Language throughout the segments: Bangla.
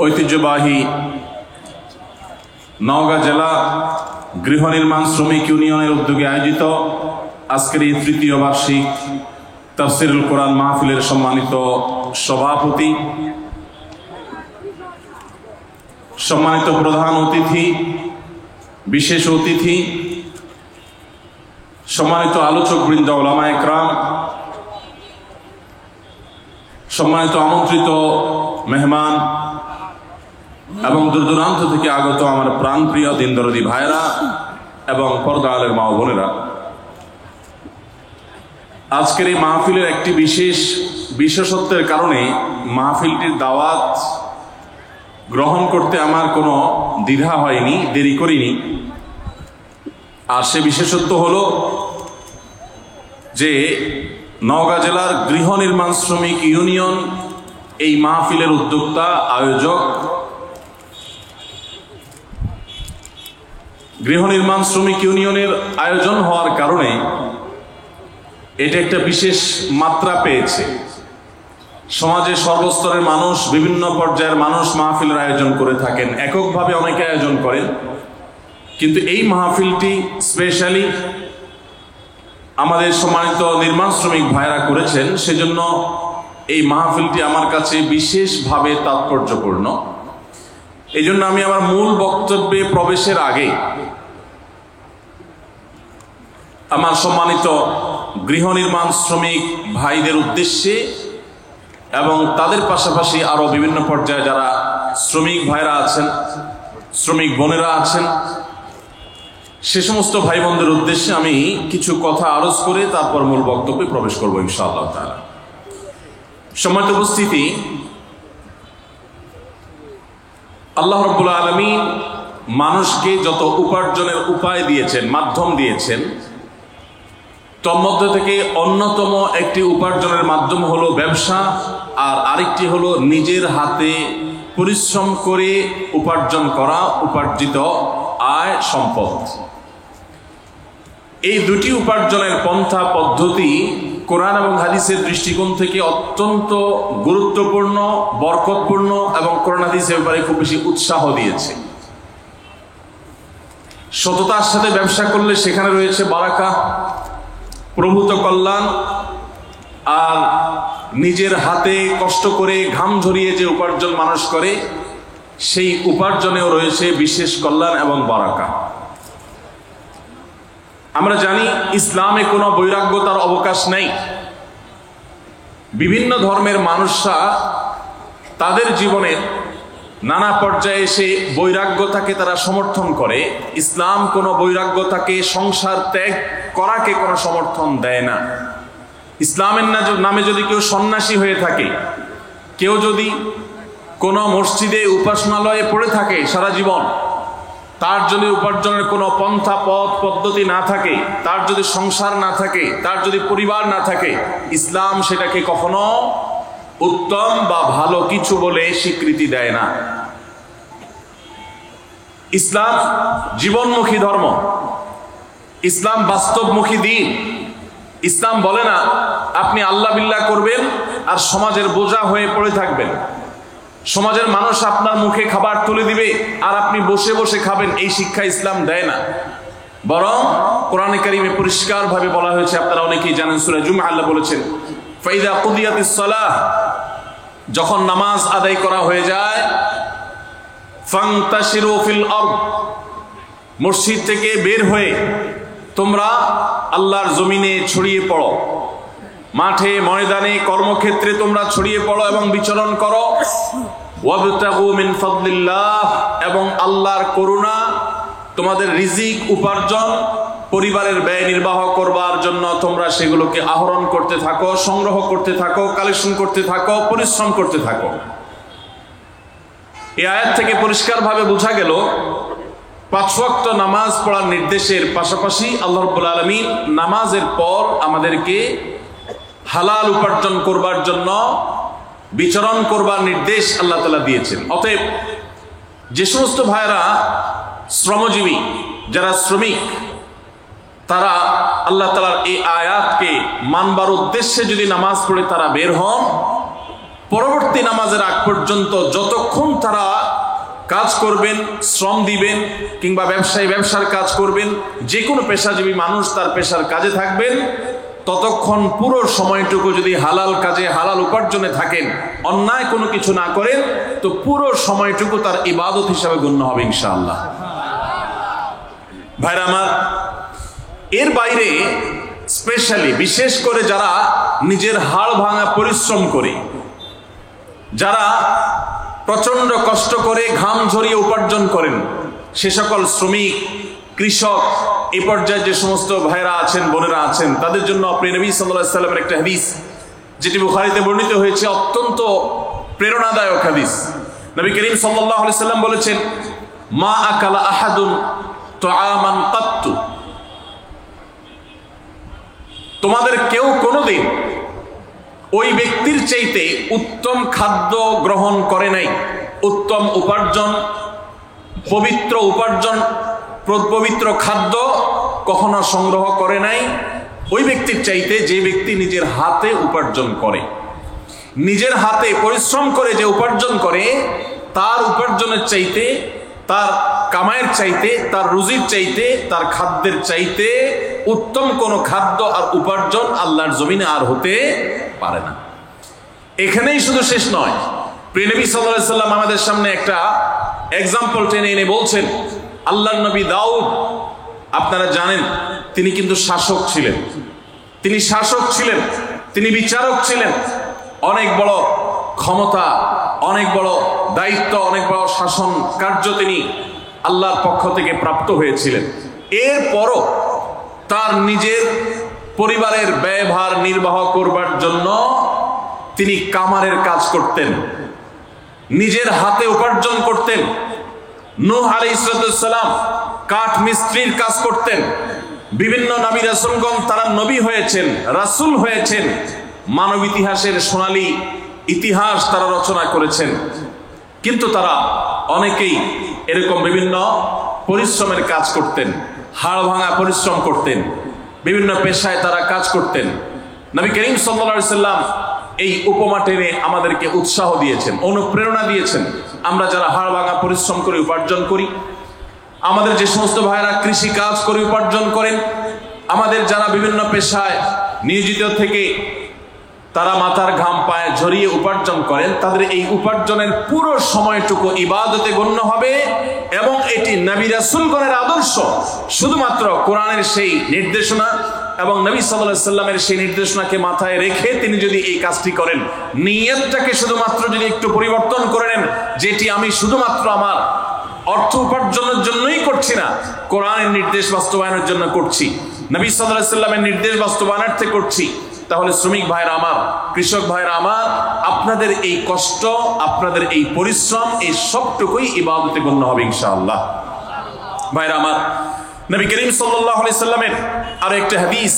ঐতিহ্যবাহী নওগাঁ জেলা গৃহ নির্মাণ শ্রমিক ইউনিয়নের উদ্যোগে আয়োজিত আজকের এই তৃতীয় বার্ষিক তাফসিরুল কোরআন মাহফিলের সম্মানিত সভাপতি, সম্মানিত প্রধান অতিথি, বিশেষ অতিথি, সম্মানিত আলোচকবৃন্দ, উলামা একরাম, সম্মানিত আমন্ত্রিত মেহমান এবং দূর দূরান্ত থেকে আগত আমার প্রাণপ্রিয় দিনদরদী ভাইরা এবং পর্দা আলের মা ও বোনেরা, আজকের এই মাহফিলের একটি বিশেষত্বের কারণে মাহফিলটির দাওয়াত গ্রহণ করতে আমার কোনো দ্বিধা হয়নি, দেরি করিনি। আর সে বিশেষত্ব হলো যে নওগাঁ জেলার গৃহ নির্মাণ শ্রমিক ইউনিয়ন এই মাহফিলের উদ্যোক্তা, আয়োজক। গৃহ নির্মাণ শ্রমিক ইউনিয়নের আয়োজন হওয়ার কারণে এটা একটা বিশেষ মাত্রা পেয়েছে। সমাজে সর্বস্তরের মানুষ, বিভিন্ন পর্যায়ের মানুষ মাহফিলের আয়োজন করে থাকেন, এককভাবে অনেকে আয়োজন করেন, কিন্তু এই মাহফিলটি স্পেশালি আমাদের সম্মানিত নির্মাণ শ্রমিক ভাইরা করেছেন। সেজন্য এই মাহফিলটি আমার কাছে বিশেষভাবে তাৎপর্যপূর্ণ। এই জন্য আমি আমার মূল বক্তব্যে প্রবেশের আগে আমার সম্মানিত গৃহ নির্মাণ শ্রমিক ভাইদের উদ্দেশ্যে এবং তাদের পাশাপাশি আরো বিভিন্ন পর্যায়ে যারা শ্রমিক ভাইরা আছেন, শ্রমিক বোনেরা আছেন, সে সমস্ত ভাই বোনদের উদ্দেশ্যে আমি কিছু কথা আরজ করে তারপর মূল বক্তব্যে প্রবেশ করবো ইনশাআল্লাহ তাআলা। সম্মানিত উপস্থিতি, আল্লাহ রাব্বুল আলামিন মানুষকে যত উপার্জনের উপায় দিয়েছেন, মাধ্যম দিয়েছেন, তন্মধ্য থেকে অন্যতম একটি উপার্জনের মাধ্যম হলো ব্যবসা, আর আরেকটি হলো নিজের হাতে পরিশ্রম করে উপার্জন করা উপার্জিত আয় সম্পদ। এই দুটি উপার্জনের পন্থা পদ্ধতি কোরআন এবং হাদিসের দৃষ্টিকোণ থেকে অত্যন্ত গুরুত্বপূর্ণ, বরকতপূর্ণ এবং কোরআন হাদিসের ব্যাপারে খুব বেশি উৎসাহ দিয়েছে। সততার সাথে ব্যবসা করলে সেখানে রয়েছে বারাকা, প্রভূত কল্যাণ, আর নিজের হাতে কষ্ট করে ঘাম ঝরিয়ে যে উপার্জন মানুষ করে সেই উপার্জনেও রয়েছে বিশেষ কল্যাণ এবং বারাকা। আমরা জানি ইসলামে কোনো বৈরাগ্যতার অবকাশ নেই। বিভিন্ন ধর্মের মানুষরা তাদের জীবনের নানা পর্যায়ে এসে বৈরাগ্যতাকে তারা সমর্থন করে। ইসলাম কোনো বৈরাগ্যতাকে, সংসার ত্যাগ করাকে কোনো সমর্থন দেয় না। ইসলামের নামে যদি কেউ সন্ন্যাসী হয়ে থাকে, কেউ যদি কোনো মসজিদে উপাসনালয়ে পড়ে থাকে সারা জীবন, তার যদি উপার্জনের কোনো পন্থা পথ পদ্ধতি না থাকে, তার যদি সংসার না থাকে, তার যদি পরিবার না থাকে, ইসলাম সেটাকে কখনো উত্তম বা ভালো কিছু বলে স্বীকৃতি দেয় না। ইসলাম জীবনমুখী ধর্ম, ইসলাম বাস্তবমুখী দিন। ইসলাম বলে না আপনি আল্লাহ বিল্লাহ করবেন আর সমাজের বোঝা হয়ে পড়ে থাকবেন, সমাজের মানুষ আপনার মুখে খাবার তুলে দিবে আর আপনি বসে বসে খাবেন। এই শিক্ষা ইসলাম দেয় না। বরং কোরআনে কারিমে পরিষ্কার ভাবে বলা হয়েছে, আপনারা অনেকেই জানেন, সূরা জুমআ আল্লাহ বলেছেন, ফাইদা কুদিয়াতিস সালাহ, যখন নামাজ আদায় করা হয়ে যায়, ফান্তাশিরু ফিল আরদ, মসজিদ থেকে বের হয়ে তোমরা আল্লাহর জমিনে ছড়িয়ে পড়ো, মাঠে ময়দানে কর্মক্ষেত্রে তোমরা ছড়িয়ে পড়ো এবং বিচরণ করো। ওয়াবতাগু মিন ফাদলিল্লাহ, এবং আল্লাহর করুণা, তোমাদের রিজিক উপার্জন, পরিবারের ব্যয় নির্বাহ করবার জন্য তোমরা সেগুলোকে আহরণ করতে থাকো, সংগ্রহ করতে থাকো, কালেকশন করতে থাকো, পরিশ্রম করতে থাকো। এই আয়াত থেকে পরিষ্কারভাবে বোঝা গেল 5 ওয়াক্ত নামাজ পড়ার নির্দেশের পাশাপাশি আল্লাহ রাব্বুল আলামিন নামাজের পর আমাদেরকে হালাল উপার্জন করবার জন্য বিচরণ করবার নির্দেশ আল্লাহ তাআলা দিয়েছেন। অতএব যে সমস্ত ভাইরা শ্রমজীবী, যারা শ্রমিক, তারা আল্লাহ তাআলার এই আয়াতকে মানবার উদ্দেশ্যে যদি নামাজ পড়ে তারা বের হন, পরবর্তী নামাজের আগ পর্যন্ত যতক্ষণ তারা কাজ করবেন, শ্রম দিবেন, কিংবা ব্যবসায়ী ব্যবসার কাজ করবেন, যে কোনো পেশাজীবী মানুষ তার পেশার কাজে থাকবেন, ততক্ষণ পুরো সময়টুকু যদি হালাল কাজে হালাল উপার্জনে থাকেন, অন্যায় কোনো কিছু না করেন, তো পুরো সময়টুকু তার ইবাদত হিসাবে গণ্য হবে ইনশাআল্লাহ। ভাইরা আমার, এর বাইরে স্পেশালি বিশেষ করে যারা নিজের হাড় ভাঙা পরিশ্রম করে, যারা প্রচন্ড কষ্ট করে ঘাম ঝরিয়ে উপার্জন করেন, সে সকল শ্রমিক, কৃষক, এই পর্যায়ে যে সমস্ত ভাইরা আছেন, বোনেরা আছেন, তাদের জন্য প্রিয় নবী সাল্লাল্লাহু আলাইহি ওয়াসাল্লামের একটা হাদিস যেটি বুখারীতে বর্ণিত হয়েছে, অত্যন্ত প্রেরণাদায়ক হাদিস। নবী করিম সাল্লাল্লাহু আলাইহি ওয়াসাল্লাম বলেছেন, মা আকালা আহাদুন তুআমান কাত্তু, তোমাদের কেউ কোনোদিন ওই ব্যক্তির চাইতে উত্তম খাদ্য গ্রহণ করে নাই, উত্তম উপার্জন, পবিত্র উপার্জন, পবিত্র খাদ্য কখনো সংগ্রহ করে নাই ওই ব্যক্তির চাইতে যে ব্যক্তি নিজের হাতে উপার্জন করে। নিজের হাতে পরিশ্রম করে যে উপার্জন করে, তার উপার্জনের চাইতে, তার কামাইয়ের চাইতে, তার রুজির চাইতে, তার খাদ্যের চাইতে উত্তম কোনো খাদ্য আর উপার্জন আল্লাহর জমিনে আর হতে পারে না। এখানেই শুধু শেষ নয়, প্রিয় নবী সাল্লাল্লাহু আলাইহি ওয়াসাল্লাম আমাদের সামনে একটা এক্সাম্পল টেনে এনে বলছেন, আল্লাহর নবী দাউদ, আপনারা জানেন তিনি কিন্তু শাসক ছিলেন, তিনি শাসক ছিলেন, তিনি বিচারক ছিলেন, অনেক বড় ক্ষমতা, অনেক বড় দায়িত্ব, অনেক বড় শাসন কার্য তিনি আল্লাহর পক্ষ থেকে প্রাপ্ত হয়েছিলেন। এরপরও তার নিজের পরিবারের ব্যয়ভার নির্বাহ করবার জন্য তিনি কামারের কাজ করতেন, নিজের হাতে উপার্জন করতেন। নূহ আলাইহিস সালাম কাঠ মিস্ত্রির কাজ করতেন। বিভিন্ন নবী রাসূলগণ তারা নবী হয়েছেন, রাসূল হয়েছেন, মানব ইতিহাসের সোনালী ইতিহাস তারা রচনা করেছেন। কিন্তু তারা অনেকেই এরকম বিভিন্ন পরিশ্রমের কাজ করতেন, হাড় ভাঙা পরিশ্রম করতেন, বিভিন্ন পেশায় তারা কাজ করতেন। নবী করিম সাল্লাল্লাহু আলাইহি সাল্লাম এই উপমা টেনে আমাদেরকে উৎসাহ দিয়েছেন, অনুপ্রেরণা দিয়েছেন। আমরা যারা হাড় ভাঙা পরিশ্রম করে উপার্জন করি, আমাদের যে সমস্ত ভাইরা কৃষি কাজ করে উপার্জন করেন, আমাদের যারা বিভিন্ন পেশায় নিয়োজিত থেকে তারা মাথার ঘাম পায়ে ঝরিয়ে উপার্জন করেন, তাদের এই উপার্জনের পুরো সময়টুকু ইবাদতে গণ্য হবে এবং এটি নবী রাসূলগণের আদর্শ। শুধুমাত্র কোরআনের সেই নির্দেশনা এবং নবী সাল্লাল্লাহু আলাইহি সাল্লামের সেই নির্দেশনাকে মাথায় রেখে তিনি যদি এই কাজটি করেন, নিয়তটাকে শুধুমাত্র যদি একটু পরিবর্তন করে নেন, যেটি আমি শুধুমাত্র আমার অর্থ উপার্জনের জন্যই করছি না, কোরআনের নির্দেশ বাস্তবায়নের জন্য করছি, নবী সাল্লাল্লাহু আলাইহি সাল্লামের নির্দেশ বাস্তবায়নার্থে করছি, তাহলে শ্রমিক ভাইরা আমার, কৃষক ভাইরা আমার, আপনাদের এই কষ্ট, আপনাদের এই পরিশ্রম, এই সবটুকুই ইবাদতে গণ্য হবে ইনশাআল্লাহ। ভাইরা আমার, নবী করিম সাল্লাল্লাহু আলাইহি সাল্লামের আর একটা হাদিস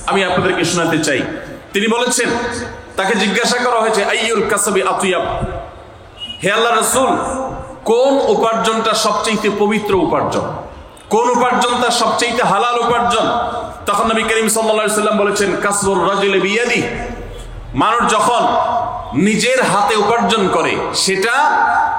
আমি আপনাদেরকে শোনাতে চাই। তিনি বলেছেন, তাকে জিজ্ঞাসা করা হয়েছে, আইয়ুল কাসবি আতিয়াব, হে আল্লাহর রাসূল, কোন উপার্জনটা সবচেয়ে পবিত্র উপার্জন, কোন উপার্জনটা সবচেয়ে হালাল উপার্জন? তখন নবী করিম সাল্লাল্লাহু আলাইহি সাল্লাম বলেছেন, কাসবুর রাজুলি বিয়াদি, মানুষ যখন নিজের হাতে উপার্জন করে সেটা,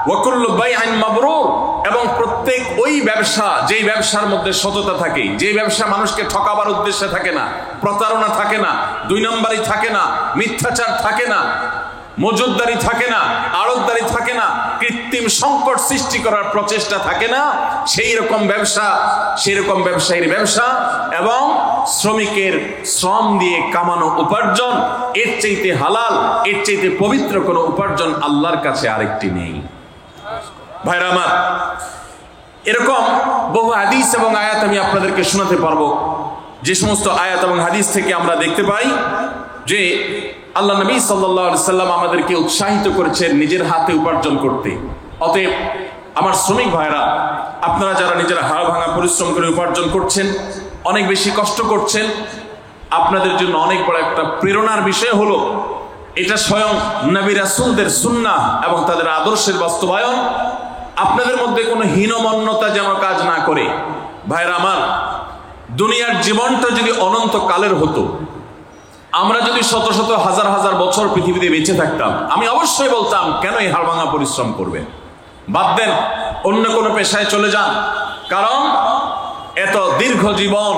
ওয়া কুল্লু বাই'আন মাবরুর, এবং প্রত্যেক ওই ব্যবসা, যেই ব্যবসার মধ্যে সততা থাকে, যেই ব্যবসা মানুষকে ঠকাবার উদ্দেশ্যে থাকে না, প্রতারণা থাকে না, দুই নম্বরই থাকে না, মিথ্যাচার থাকে না, মজুদদারি থাকে না, আড়তদারি থাকে না, কৃত্রিম সংকট সৃষ্টি করার প্রচেষ্টা থাকে না, সেই রকম ব্যবসা, সেই রকম ব্যবসায়ীর ব্যবসা এবং শ্রমিকের শ্রম দিয়ে কামানো উপার্জন, এর চাইতে হালাল, এর চাইতে পবিত্র কোনো উপার্জন আল্লাহর কাছে আরেকটি নেই। ভাইরা আমার, এরকম বহু হাদিস এবং আয়াত আমি আপনাদেরকে শোনাতে পারবো, যে সমস্ত আয়াত এবং হাদিস থেকে আমরা দেখতে পাই যে আল্লাহ নবী সাল্লাল্লাহু আলাইহি সাল্লাম আমাদেরকে উৎসাহিত করেছেন নিজের হাতে উপার্জন করতে। অতএব আমার শ্রমিক ভাইরা, আপনারা যারা নিজেরা হাড় ভাঙা পরিশ্রম করে উপার্জন করছেন, অনেক বেশি কষ্ট করছেন, আপনাদের জন্য অনেক বড় একটা প্রেরণার বিষয় হলো, এটা স্বয়ং নবী রাসূলদের সুন্নাহ এবং তাদের আদর্শের বাস্তবায়ন। আপনাদের মধ্যে কোনো হীনমন্যতা যেন কাজ না করে। ভাইরা আমার, দুনিয়ার জীবনটা যদি অনন্তকালের হতো, আমরা যদি শত শত হাজার হাজার বছর পৃথিবীতে বেঁচে থাকতাম, আমি অবশ্যই বলতাম কেন এই হাড়ভাঙা পরিশ্রম করবেন, বাদ দেন, অন্য কোনো পেশায় চলে যান। কারণ এত দীর্ঘ জীবন,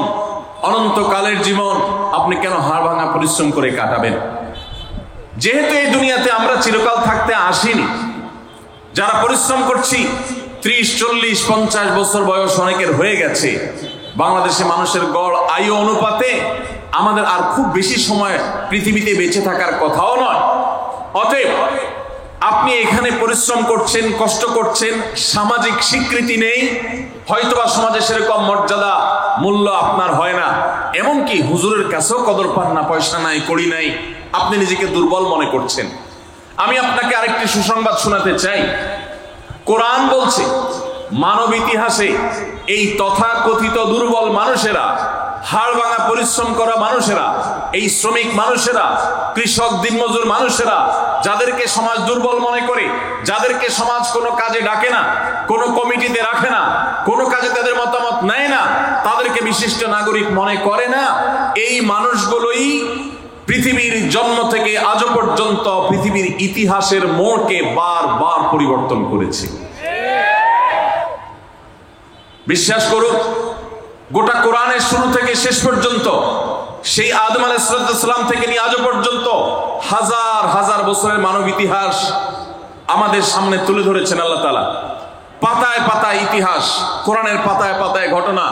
অনন্তকালের জীবন আপনি কেন হাড়ভাঙা পরিশ্রম করে কাটাবেন? যেহেতু এই দুনিয়াতে আমরা চিরকাল থাকতে আসিনি, যারা পরিশ্রম করছি 30, 40, 50 বছর বয়স অনেকের হয়ে গেছে। বাংলাদেশে মানুষের গড় আয়ু অনুপাতে আমাদের আর খুব বেশি সময় পৃথিবীতে বেঁচে থাকার কথাও নয়। অতএব আপনি এখানে পরিশ্রম করছেন, কষ্ট করছেন, সামাজিক স্বীকৃতি নেই, হয়তোবা সমাজে সেরকম মর্যাদা মূল্য আপনার হয় না, এমনকি হুজুরের কাছেও কদর পান না, পয়সা নাই, কড়ি নাই, আপনি নিজেকে দুর্বল মনে করছেন। আমি আপনাকে আরেকটি সুসংবাদ শোনাতে চাই। কোরআন বলছে মানব ইতিহাসে এই তথাকথিত দুর্বল মানুষেরা, হাড় ভাঙা পরিশ্রম করা মানুষেরা, এই শ্রমিক মানুষেরা, কৃষক, দিনমজুর মানুষেরা, যাদেরকে সমাজ দুর্বল মনে করে, যাদেরকে সমাজ কোনো কাজে ডাকে না, কোনো কমিটিতে রাখে না, কোনো কাজে তাদের মতামত নেয় না, তাদেরকে বিশিষ্ট নাগরিক মনে করে না, এই মানুষগুলোই পৃথিবীর জন্ম থেকে আজও পর্যন্ত পৃথিবীর ইতিহাসের মোড়কে বারবার পরিবর্তন করেছে। বিশ্বাস করুন, গোটা কোরআনের শুরু থেকে শেষ পর্যন্ত, সেই আদম আলাইহিস সালাম থেকে নিয়ে আজও পর্যন্ত হাজার হাজার বছরের মানব ইতিহাস আমাদের সামনে তুলে ধরেছেন আল্লাহ তাআলা। পাতায় পাতায় ইতিহাস, কোরআনের পাতায় পাতায় ঘটনা,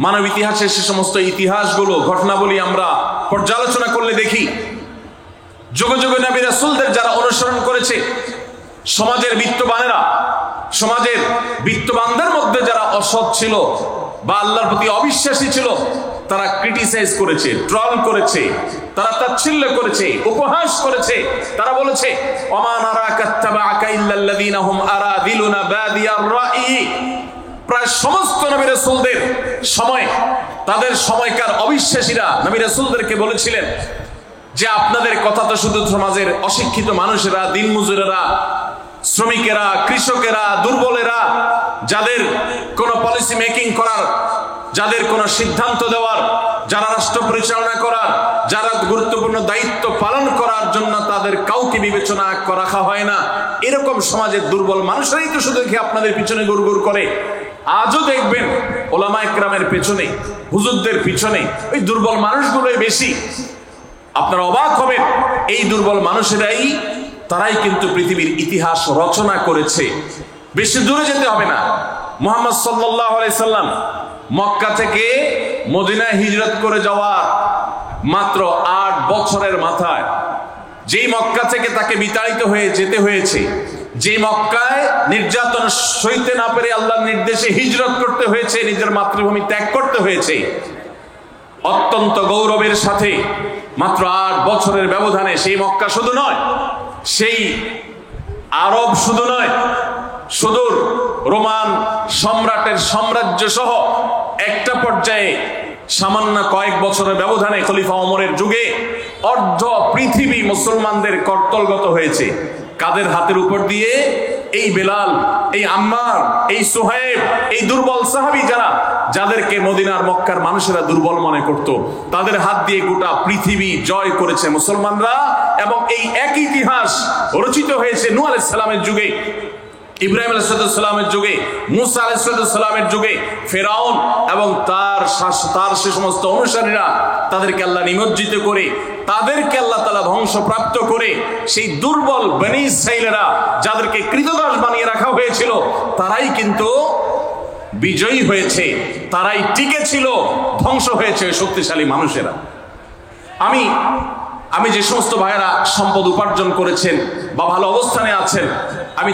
মানব ইতিহাসের সে সমস্ত ইতিহাসগুলো, ঘটনাবলী আমরা পর্যালোচনা করলে দেখি যুগে যুগে নবী রাসূলদের যারা অনুসরণ করেছে, সমাজের বিত্তবানেরা, সমাজের বিত্তবানদের মধ্যে যারা অসৎ ছিল বা আল্লাহর প্রতি অবিশ্বাসী ছিল, তারা ক্রিটিসাইজ করেছে, ট্রল করেছে, তারা তাচ্ছিল্য করেছে, উপহাস করেছে। তারা বলেছে ওমা নারাকা তাবাআকা ইল্লাল্লাযীনা হুম আরাদিলুনা বাদিয়ার রাই। প্রায় সমস্ত নবী রাসূলদের সময়, তাদের সময়কার অবিশ্বাসীরা নবী রাসূলদেরকে বলেছিলেন যে আপনাদের কথা তো শুধু সমাজের অশিক্ষিত মানুষেরা, দিনমজুরেরা, শ্রমিকেরা, কৃষকেরা, দুর্বলেরা, যাদের কোনো পলিসি মেকিং করার, যাদের কোনো সিদ্ধান্ত দেওয়ার, যারা রাষ্ট্র পরিচালনা করার, যারা গুরুত্বপূর্ণ দায়িত্ব পালন করার জন্য তাদের কাউকে বিবেচনা রাখা হয় না, এরকম সমাজের দুর্বল মানুষরাই তো শুধু আপনাদের পিছনে গুড়গুড় করে। আজও দেখবেন ওলামা ইকরামের পেছনে, হুজুরদের পিছনে ওই দুর্বল মানুষগুলোই বেশি। আপনারা অবাক হবেন, এই দুর্বল মানুষেরাই, তারাই কিন্তু পৃথিবীর ইতিহাস রচনা করেছে। বেশি দূরে যেতে হবে না, মুহাম্মদ সাল্লাল্লাহু আলাইহি সাল্লাম মক্কা থেকে মদিনায় হিজরত করে যাওয়া মাত্র 8 বছরের মাথায়, যেই মক্কা থেকে তাকে বিতাড়িত হয়ে যেতে হয়েছে, যে মক্কায় নির্যাতন সইতে না পেরে আল্লাহর নির্দেশে হিজরত করতে হয়েছে, নিজের মাতৃভূমি ত্যাগ করতে হয়েছে, অত্যন্ত গৌরবের সাথে মাত্র 8 বছরের ব্যবধানে সেই মক্কা শুধু নয়, সেই আরব শুধু নয়, সুদূর রোমান সম্রাটের সাম্রাজ্য সহ একটা পর্যায়ে সামান্য কয়েক বছরের ব্যবধানে খলিফা ওমরের যুগে অর্ধ পৃথিবী মুসলমানদের কর্তলগত হয়েছে। কাদের হাতের উপর দিয়ে? এই বেলাল, এই আম্মার, এই সুহাইব, এই দুর্বল সাহাবী, যাদেরকে মদিনার মক্কার মানুষেরা দুর্বল মনে করত, তাদের হাত দিয়ে গোটা পৃথিবী জয় করেছে মুসলমানরা। এবং এই এক ইতিহাস রচিত হয়েছে নূহ আলাইহিস সালামের যুগে, ইব্রাহিম আলাইহিস সালামের যুগে, মুসা আলাইহিস সালামের যুগে। ফেরাউন এবং তার সে সমস্ত অনুসারীরা, তাদেরকে আল্লাহ নিমজ্জিত করে, তাদেরকে আল্লাহ তাআলা ধ্বংসপ্রাপ্ত করে, সেই দুর্বল বনী ইসরাঈলেরা যাদেরকে কৃতদাস বানিয়ে রাখা হয়েছিল, তারাই কিন্তু বিজয়ী হয়েছে, তারাই টিকে ছিল, ধ্বংস হয়েছে শক্তিশালী মানুষেরা। আমি যে সমস্ত ভাইয়েরা সম্পদ উপার্জন করেছেন বা ভালো অবস্থানে আছেন, আমি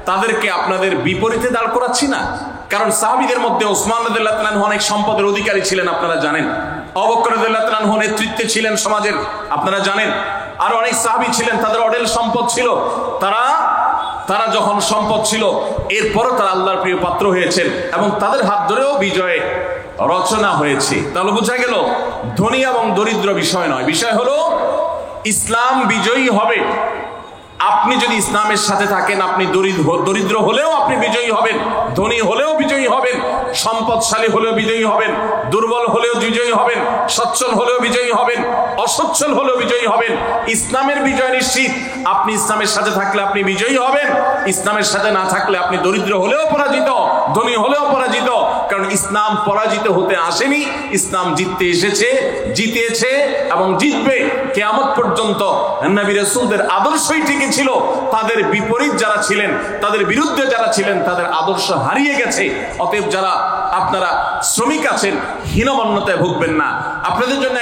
তাদেরকে আপনাদের বিপরীতে দাঁড় করাচ্ছি না। কারণ সাহাবীদের মধ্যে ওসমান রাদিয়াল্লাহু তাআলা আনহু অনেক সম্পদের অধিকারী ছিলেন, আপনারা জানেন। আবু বকর রাদিয়াল্লাহু তাআলা আনহু নেতৃত্বে ছিলেন সমাজের, আপনারা জানেন। আর অনেক সাহাবী ছিলেন, তাদের অঢেল সম্পদ ছিল। তারা যখন সম্পদ ছিল, এরপরও তারা আল্লাহর প্রিয় পাত্র হয়েছেন এবং তাদের হাত ধরেও বিজয়ে রচনা হয়েছে। তাহলে বোঝা গেল ধনী এবং দরিদ্র বিষয় নয়, বিষয় হলো ইসলাম বিজয়ী হবে আপনি যদি ইসলামের সাথে থাকেন, আপনি দরিদ্র হলেও আপনি বিজয়ী হবেন, ধনী হলেও বিজয়ী হবেন, সম্পদশালী হলেও বিজয়ী হবেন, দুর্বল হলেও বিজয়ী হবেন, সচ্ছল হলেও বিজয়ী হবেন, অসচ্ছল হলেও বিজয়ী হবেন। ইসলামের বিজয় নিশ্চিত। আপনি ইসলামের সাথে থাকলে আপনি বিজয়ী হবেন, ইসলামের সাথে না থাকলে আপনি দরিদ্র হলেও পরাজিত, ধনী হলেও পরাজিত। কারণ ইসলাম পরাজিত হতে আসেনি, ইসলাম জিততে এসেছে, জিতেছে এবং জিতবে কিয়ামত পর্যন্ত। নবী রাসূলদের আদর্শই ঠিক ছিল, তাদের বিপরীত যারা ছিলেন, তাদের বিরুদ্ধে যারা ছিলেন, তাদের আদর্শ হারিয়ে গেছে। অতএব যারা আপনারা শ্রমিক আছেন, হীনমন্যতায় ভুগবেন না। আপনাদের জন্য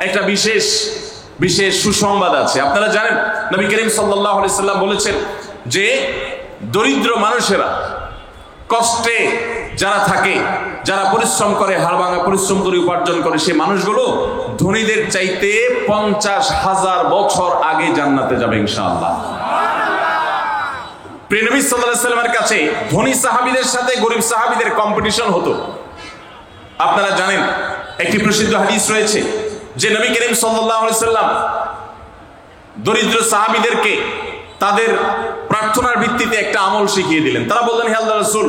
একটা বিশেষ সুসংবাদ আছে। আপনারা জানেন নবী করিম সাল্লাল্লাহু আলাইহি সাল্লাম বলেছেন যে দরিদ্র মানুষেরা, কষ্টে যারা থাকে, যারা পরিশ্রম করে, হাড়ভাঙা পরিশ্রম করে উপার্জন করে, সেই মানুষগুলো ধনীদের চাইতে 50,000 বছর আগে জান্নাতে যাবে ইনশাআল্লাহ। প্রিয় নবী সাল্লাল্লাহু আলাইহি সাল্লামের কাছে ধনী সাহাবীদের সাথে গরিব সাহাবীদের কম্পিটিশন হতো। আপনারা জানেন একটি প্রসিদ্ধ হাদিস রয়েছে যে নবী করিম সাল্লাল্লাহু আলাইহি সাল্লাম দরিদ্র সাহাবীদেরকে তাদের প্রার্থনার ভিত্তিতে একটা আমল শিখিয়ে দিলেন। তারা বললেন, হে আল্লাহর রাসূল,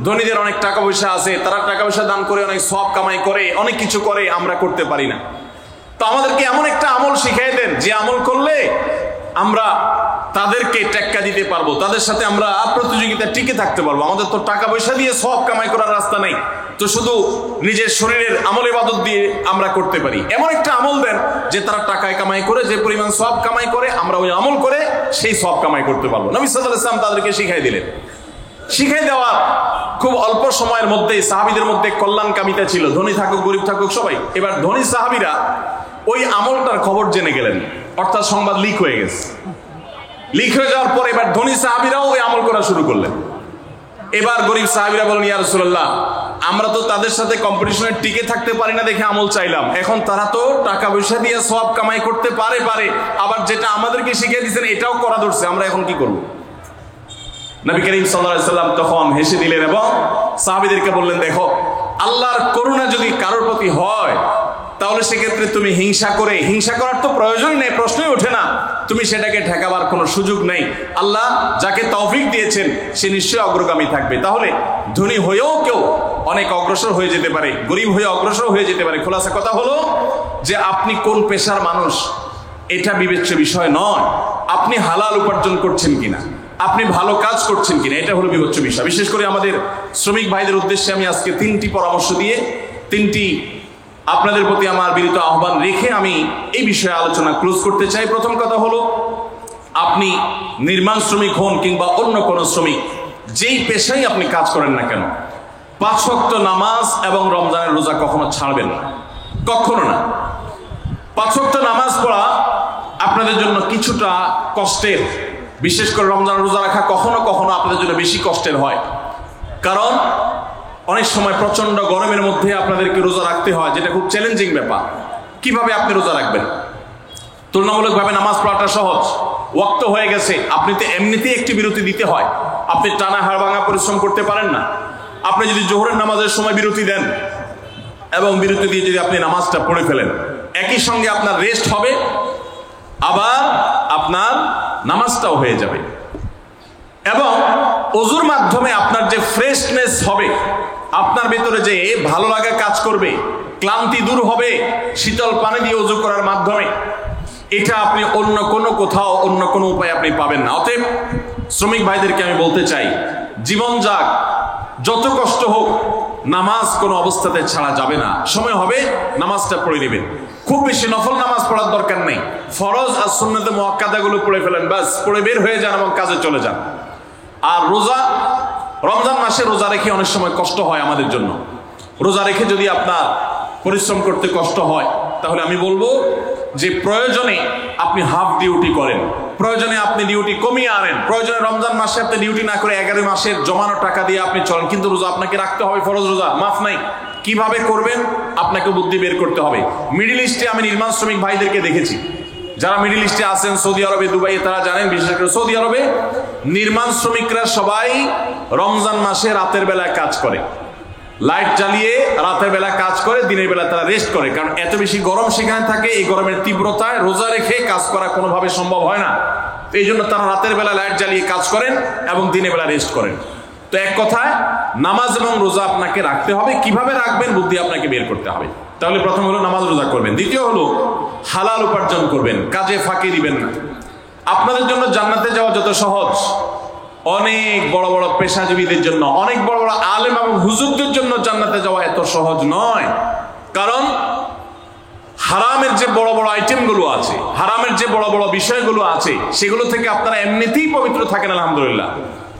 ধনীদের অনেক টাকা পয়সা আছে, তারা টাকা পয়সা দান করে অনেক সওয়াব কামাই করে, অনেক কিছু করে, আমরা করতে পারি না। তো আমাদেরকে এমন একটা আমল শিখিয়ে দেন যে আমল করলে আমরা তাদেরকে টেক্কা দিতে পারবো, তাদের সাথে আমরা প্রতিযোগিতা টিকে থাকতে পারবো। আমাদের তো টাকা পয়সা দিয়ে সওয়াব কামাই করার রাস্তা নাই, তো শুধু নিজের শরীরের আমল ইবাদত দিয়ে আমরা করতে পারি। এমন একটা আমল দেন যে তারা টাকায় কামাই করে যে পরিমাণ সওয়াব কামাই করে, আমরা ওই আমল করে সেই সওয়াব কামাই করতে পারবো। নবী সাল্লাল্লাহু আলাইহি ওয়াসাল্লাম তাদেরকে শিখাই দিলেন। শিখাই দেওয়ার খুব অল্প সময়ের মধ্যেই সাহাবীদের মধ্যে কল্যাণকামিতা ছিল, ধনী থাকুক গরিব থাকুক সবাই। এবার ধনী সাহাবীরা ওই আমলটার খবর জেনে গেলেন, অর্থাৎ সংবাদ লিক হয়ে গেছে। লিক হয়ে যাওয়ার পর এবার ধনী সাহাবীরাও ওই আমল করা শুরু করলেন। এবার গরিব সাহাবীরা বলেন, ইয়া রাসূলুল্লাহ, আমরা তো তাদের সাথে কম্পিটিশনে টিকে থাকতে পারি না দেখে আমল চাইলাম, এখন তারা তো টাকা পয়সা দিয়ে সওয়াব কামাই করতে পারে, আবার যেটা আমাদেরকে শিখিয়ে দিয়েছেন এটাও করা ধরছে, আমরা এখন কি করব? নবী করিম সাল্লাল্লাহু আলাইহি ওয়াসাল্লাম তখন হেসে দিলেন এবং সাহাবীদেরকে বললেন, দেখো, আল্লাহর করুণা যদি কারোর প্রতি হয় তাহলে সেক্ষেত্রে তুমি হিংসা করার তো প্রয়োজনই নেই, প্রশ্নই ওঠে না, তুমি সেটাকে ঠেকাবার কোনো সুযোগ নেই। আল্লাহ যাকে তৌফিক দিয়েছেন সে নিশ্চয়ই অগ্রগামী থাকবে। তাহলে ধনী হয়েও কেউ অনেক অগ্রসর হয়ে যেতে পারে, গরিব হয়ে অগ্রসর হয়ে যেতে পারে। খোলাসা কথা হলো যে আপনি কোন পেশার মানুষ এটা বিবেচ্য বিষয় নয়, আপনি হালাল উপার্জন করছেন কিনা, আপনি ভালো কাজ করছেন কিনা, এটা হলো বিবেচ্য বিষয়। বিশেষ করে আমাদের শ্রমিক ভাইদের উদ্দেশ্যে আমি আজকে 3টি পরামর্শ দিয়ে 3টি আপনাদের প্রতি আমার বিনীত আহ্বান রেখে আমি এই বিষয়ে আলোচনা ক্লোজ করতে চাই। প্রথম কথা হলো, আপনি নির্মাণ শ্রমিক হন কিংবা অন্য কোনো শ্রমিক, যেই পেশায় আপনি কাজ করেন না কেন, 5 ওয়াক্ত নামাজ এবং রমজানের রোজা কখনো ছাড়বেন না, কখনো না। 5 ওয়াক্ত নামাজ পড়া আপনাদের জন্য কিছুটা কষ্টের, বিশেষ করে রমজানের রোজা রাখা কখনো কখনো আপনাদের জন্য বেশি কষ্টের হয়। কারণ অনেক সময় প্রচন্ড গরমের মধ্যে আপনাদেরকে রোজা রাখতে হয়, যেটা খুব চ্যালেঞ্জিং ব্যাপার। কিভাবে আপনি রোজা রাখবেন? তুলনামূলকভাবে নামাজ পড়াটা সহজ, ওয়াক্ত হয়ে গেছে, আপনি তো এমনিতেই একটি বিরতি দিতে হয়, আপনি টানা হাড়ভাঙা পরিশ্রম করতে পারেন না। আপনি যদি জোহরের নামাজের সময় বিরতি দেন এবং বিরতি দিয়ে যদি আপনি নামাজটা পড়ে ফেলেন, একই সঙ্গে আপনার রেস্ট হবে, আবার আপনার নামাজটাও হয়ে যাবে এবং ওযুর মাধ্যমে আপনার যে ফ্রেশনেস হবে, আপনার ভেতরে যে ভালো লাগা কাজ করবে, ক্লান্তি দূর হবে শীতল পানি দিয়ে ওযু করার মাধ্যমে, এটা আপনি অন্য কোনো কোথাও অন্য কোনো উপায় আপনি পাবেন না। অতএব শ্রমিক ভাইদেরকে আমি বলতে চাই, জীবন যাক, যত কষ্ট হোক, নামাজ কোনো অবস্থাতে ছাড়া যাবে না। সময় হবে নামাজটা পড়ে নেবেন। খুব বেশি নফল নামাজ পড়ার দরকার নেই, ফরজ আর সুন্নাতে মুআক্কাদাগুলো পড়ে ফেলেন, বাস পড়ে বের হয়ে যান এবং কাজে চলে যান। আর রোজা, রমজান মাসে রোজা রেখে অনেক সময় কষ্ট হয় আমাদের জন্য। রোজা রেখে যদি আপনার পরিশ্রম করতে কষ্ট হয়, তাহলে আমি বলবো যে প্রয়োজনে আপনি হাফ ডিউটি করেন, প্রয়োজনে আপনি ডিউটি কমিয়ে আনেন, প্রয়োজনে রমজান মাসে আপনি ডিউটি না করে 11 মাসের জমানো টাকা দিয়ে আপনি চলেন, কিন্তু রোজা আপনাকে রাখতে হবে, ফরজ রোজা, মাফ নাই। কিভাবে করবেন আপনাকে বুদ্ধি বের করতে হবে। মিডল ইস্টে আমি নির্মাণ শ্রমিক ভাইদেরকে দেখেছি, যারা মিডল ইস্টে আছেন, সৌদি আরবে, দুবাইয়ে, তারা জানেন, বিশেষ করে সৌদি আরবে নির্মাণ শ্রমিকরা সবাই রমজান মাসে রাতের বেলায় কাজ করে, লাইট জ্বালিয়ে রাতের বেলা কাজ করে, দিনের বেলা তারা রেস্ট করে। কারণ এত বেশি গরম সেখানে থাকে, এই গরমের তীব্রতায় রোজা রেখে কাজ করা কোনোভাবে সম্ভব হয় না। এই জন্য তারা রাতের বেলা লাইট জ্বালিয়ে কাজ করেন এবং দিনের বেলা রেস্ট করেন। তো এক কথায় নামাজ এবং রোজা আপনাকে রাখতে হবে। কিভাবে রাখবেন বুদ্ধি আপনাকে বের করতে হবে। তাহলে প্রথম হলো নামাজ রোজা করবেন, দ্বিতীয় হলো হালাল উপার্জন করবেন, কাজে ফাঁকি দিবেন না। আপনাদের জন্য জান্নাতে যাওয়া যত সহজ, অনেক বড় বড় পেশাজীবীদের জন্য, অনেক বড় বড় আলেম এবং হুজুরদের জন্য জান্নাতে যাওয়া এত সহজ নয়। কারণ হারামের যে বড় বড় আইটেমগুলো আছে, হারামের যে বড় বড় বিষয়গুলো আছে, সেগুলো থেকে আপনারা এমনিতেই পবিত্র থাকেন আলহামদুলিল্লাহ।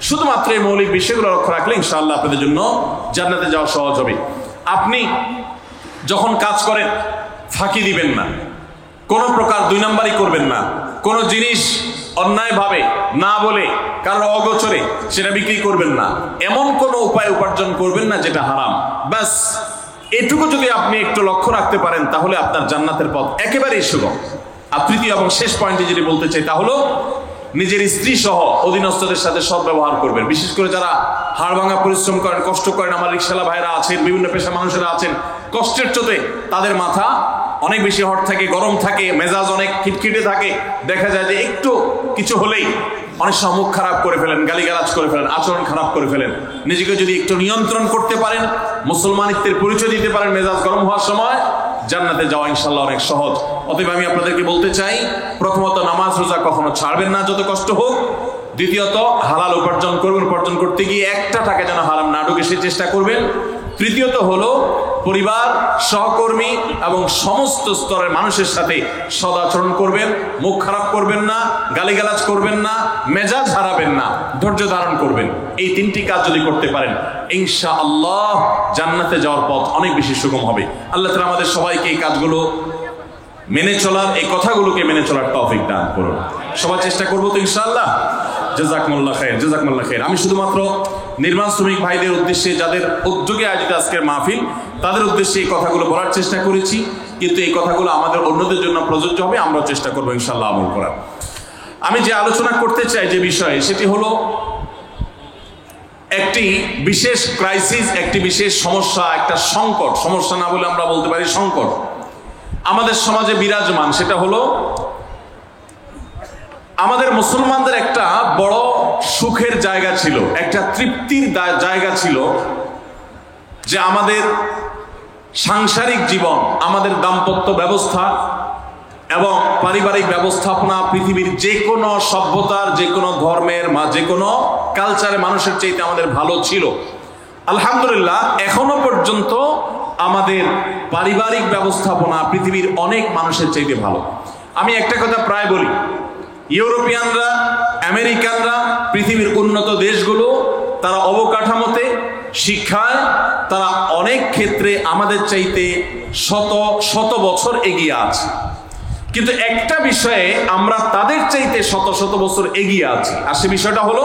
শুধুমাত্র এই মৌলিক বিষয়গুলো লক্ষ্য রাখলে ইনশাআল্লাহ আপনাদের জন্য জান্নাতে যাওয়া সহজ হবে। আপনি যখন কাজ করেন ফাঁকি দিবেন না, কোনো প্রকার দুই নাম্বারই করবেন না, কোনো জিনিস অন্যায়ভাবে না বলে কারো অগোচরে সেটা বিক্রি করবেন না, এমন কোনো উপায় উপার্জন করবেন না যেটা হারাম। ব্যাস এটুকু যদি আপনি একটু লক্ষ্য রাখতে পারেন তাহলে আপনার জান্নাতের পথ একেবারেই সুগম। আর তৃতীয় এবং শেষ পয়েন্টে যেটি বলতে চাই তা হলো নিজের স্ত্রী সহ অধীনস্থদের সাথে সদ্ব্যবহার করবেন। বিশেষ করে যারা হাড় ভাঙা পরিশ্রম করেন, কষ্ট করেন, আমার রিকশালা ভাইরা আছেন, বিভিন্ন পেশা মানুষেরা আছেন, কষ্টের চোটে তাদের মাথা অনেক বেশি হট থাকে, গরম থাকে, মেজাজ অনেক খিটখিটে থাকে। দেখা যায় যে একটু কিছু হলেই অনেক সময় মুখ খারাপ করে ফেলেন, গালিগালাজ করে ফেলেন, আচরণ খারাপ করে ফেলেন। নিজেকে যদি একটু নিয়ন্ত্রণ করতে পারেন, মুসলমানিত্বের পরিচয় দিতে পারেন মেজাজ গরম হওয়ার সময়, জান্নাতে যাওয়া ইনশাআল্লাহ অনেক সহজ। অতএব আমি আপনাদেরকে বলতে চাই, প্রথমত নামাজ রোজা কখনো ছাড়বেন না যত কষ্ট হোক। দ্বিতীয়ত হালাল উপার্জন করবেন, উপার্জন করতে গিয়ে একটা টাকা যেন হারাম না ঢুকে সে চেষ্টা করবেন। তৃতীয়ত হলো পরিবার, সহকর্মী এবং সমস্ত স্তরের মানুষের সাথে সদাচরণ করবেন, মুখ খারাপ করবেন না, গালিগালাজ করবেন না, মেজাজ হারাবেন না, ধৈর্য ধারণ করবেন। এই তিনটি কাজ যদি করতে পারেন ইনশাআল্লাহ জান্নাতে যাওয়ার পথ অনেক বেশি সুগম হবে। আল্লাহ তাআলা আমাদের সবাইকে এই কাজগুলো মেনে চলার, এই কথাগুলোকে মেনে চলার তৌফিক দান করুন। সবাই চেষ্টা করবো তো ইনশাআল্লাহ। জাযাকুমুল্লাহ খাইর, জাযাকুমুল্লাহ খাইর। আমি শুধুমাত্র নির্মাণ শ্রমিক ভাইদের উদ্দেশ্যে, যাদের উদ্যোগে আয়োজিত আজকের মাহফিল, তাদের উদ্দেশ্যে এই কথাগুলো বলার চেষ্টা করেছি, কিন্তু এই কথাগুলো আমাদের অন্যদের জন্য প্রযোজ্য হবে। আমরা চেষ্টা করবো ইনশাআল্লাহ আমল করার। আমি যে আলোচনা করতে চাই যে বিষয়ে, সেটি হলো একটি বিশেষ ক্রাইসিস, একটি বিশেষ সমস্যা, একটা সংকট, সমস্যা না বলে আমরা বলতে পারি সংকট আমাদের সমাজে বিরাজমান। সেটা হলো আমাদের মুসলমানদের একটা বড় সুখের জায়গা ছিল, একটা তৃপ্তির জায়গা ছিল যে আমাদের সাংসারিক জীবন, আমাদের দাম্পত্য ব্যবস্থা এবং পারিবারিক ব্যবস্থাপনা পৃথিবীর যে কোনো সভ্যতার, যে কোনো ধর্মের, যে কোনো কালচারে মানুষের চাইতে আমাদের ভালো ছিল। আলহামদুলিল্লাহ এখনো পর্যন্ত আমাদের পারিবারিক ব্যবস্থাপনা পৃথিবীর অনেক মানুষের চাইতে ভালো। আমি একটা কথা প্রায় বলি, ইউরোপিয়ানরা, আমেরিকানরা, পৃথিবীর উন্নত দেশগুলো, তারা অবকাঠামোতে, শিক্ষায় তারা অনেক ক্ষেত্রে আমাদের চাইতে শত শত বছর এগিয়ে আছে। কিন্তু একটা বিষয়ে আমরা তাদের চাইতে শত শত বছর এগিয়ে আছি, আর সে বিষয়টা হলো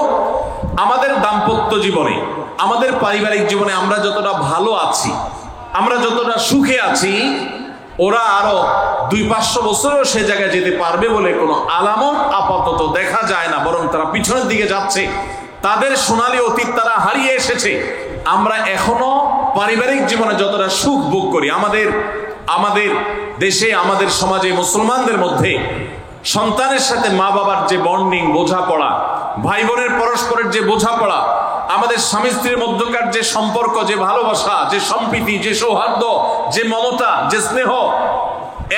আমাদের দাম্পত্য জীবনে, আমাদের পারিবারিক জীবনে আমরা যতটা ভালো আছি, আমরা যতটা সুখে আছি, ওরা আরো 200-500 বছরেও সে জায়গায় যেতে পারবে বলে কোনো আলামত আপাতত দেখা যায় না, বরং তারা পিছনের দিকে যাচ্ছে। তাদের সোনালী অতীত তারা হারিয়ে এসেছে। আমরা এখনো পারিবারিক জীবনে যতটা সুখ ভোগ করি, আমাদের দেশে, আমাদের সমাজে, মুসলমানদের মধ্যে সন্তানের সাথে মা বাবার যে বন্ডিং, বোঝাপড়া, ভাই বোনের পরস্পরের যে বোঝাপড়া, আমাদের স্বামী স্ত্রীর মধ্যকার যে সম্পর্ক, যে ভালোবাসা, যে সম্প্রীতি, যে সৌহার্দ্য, যে মমতা, যে স্নেহ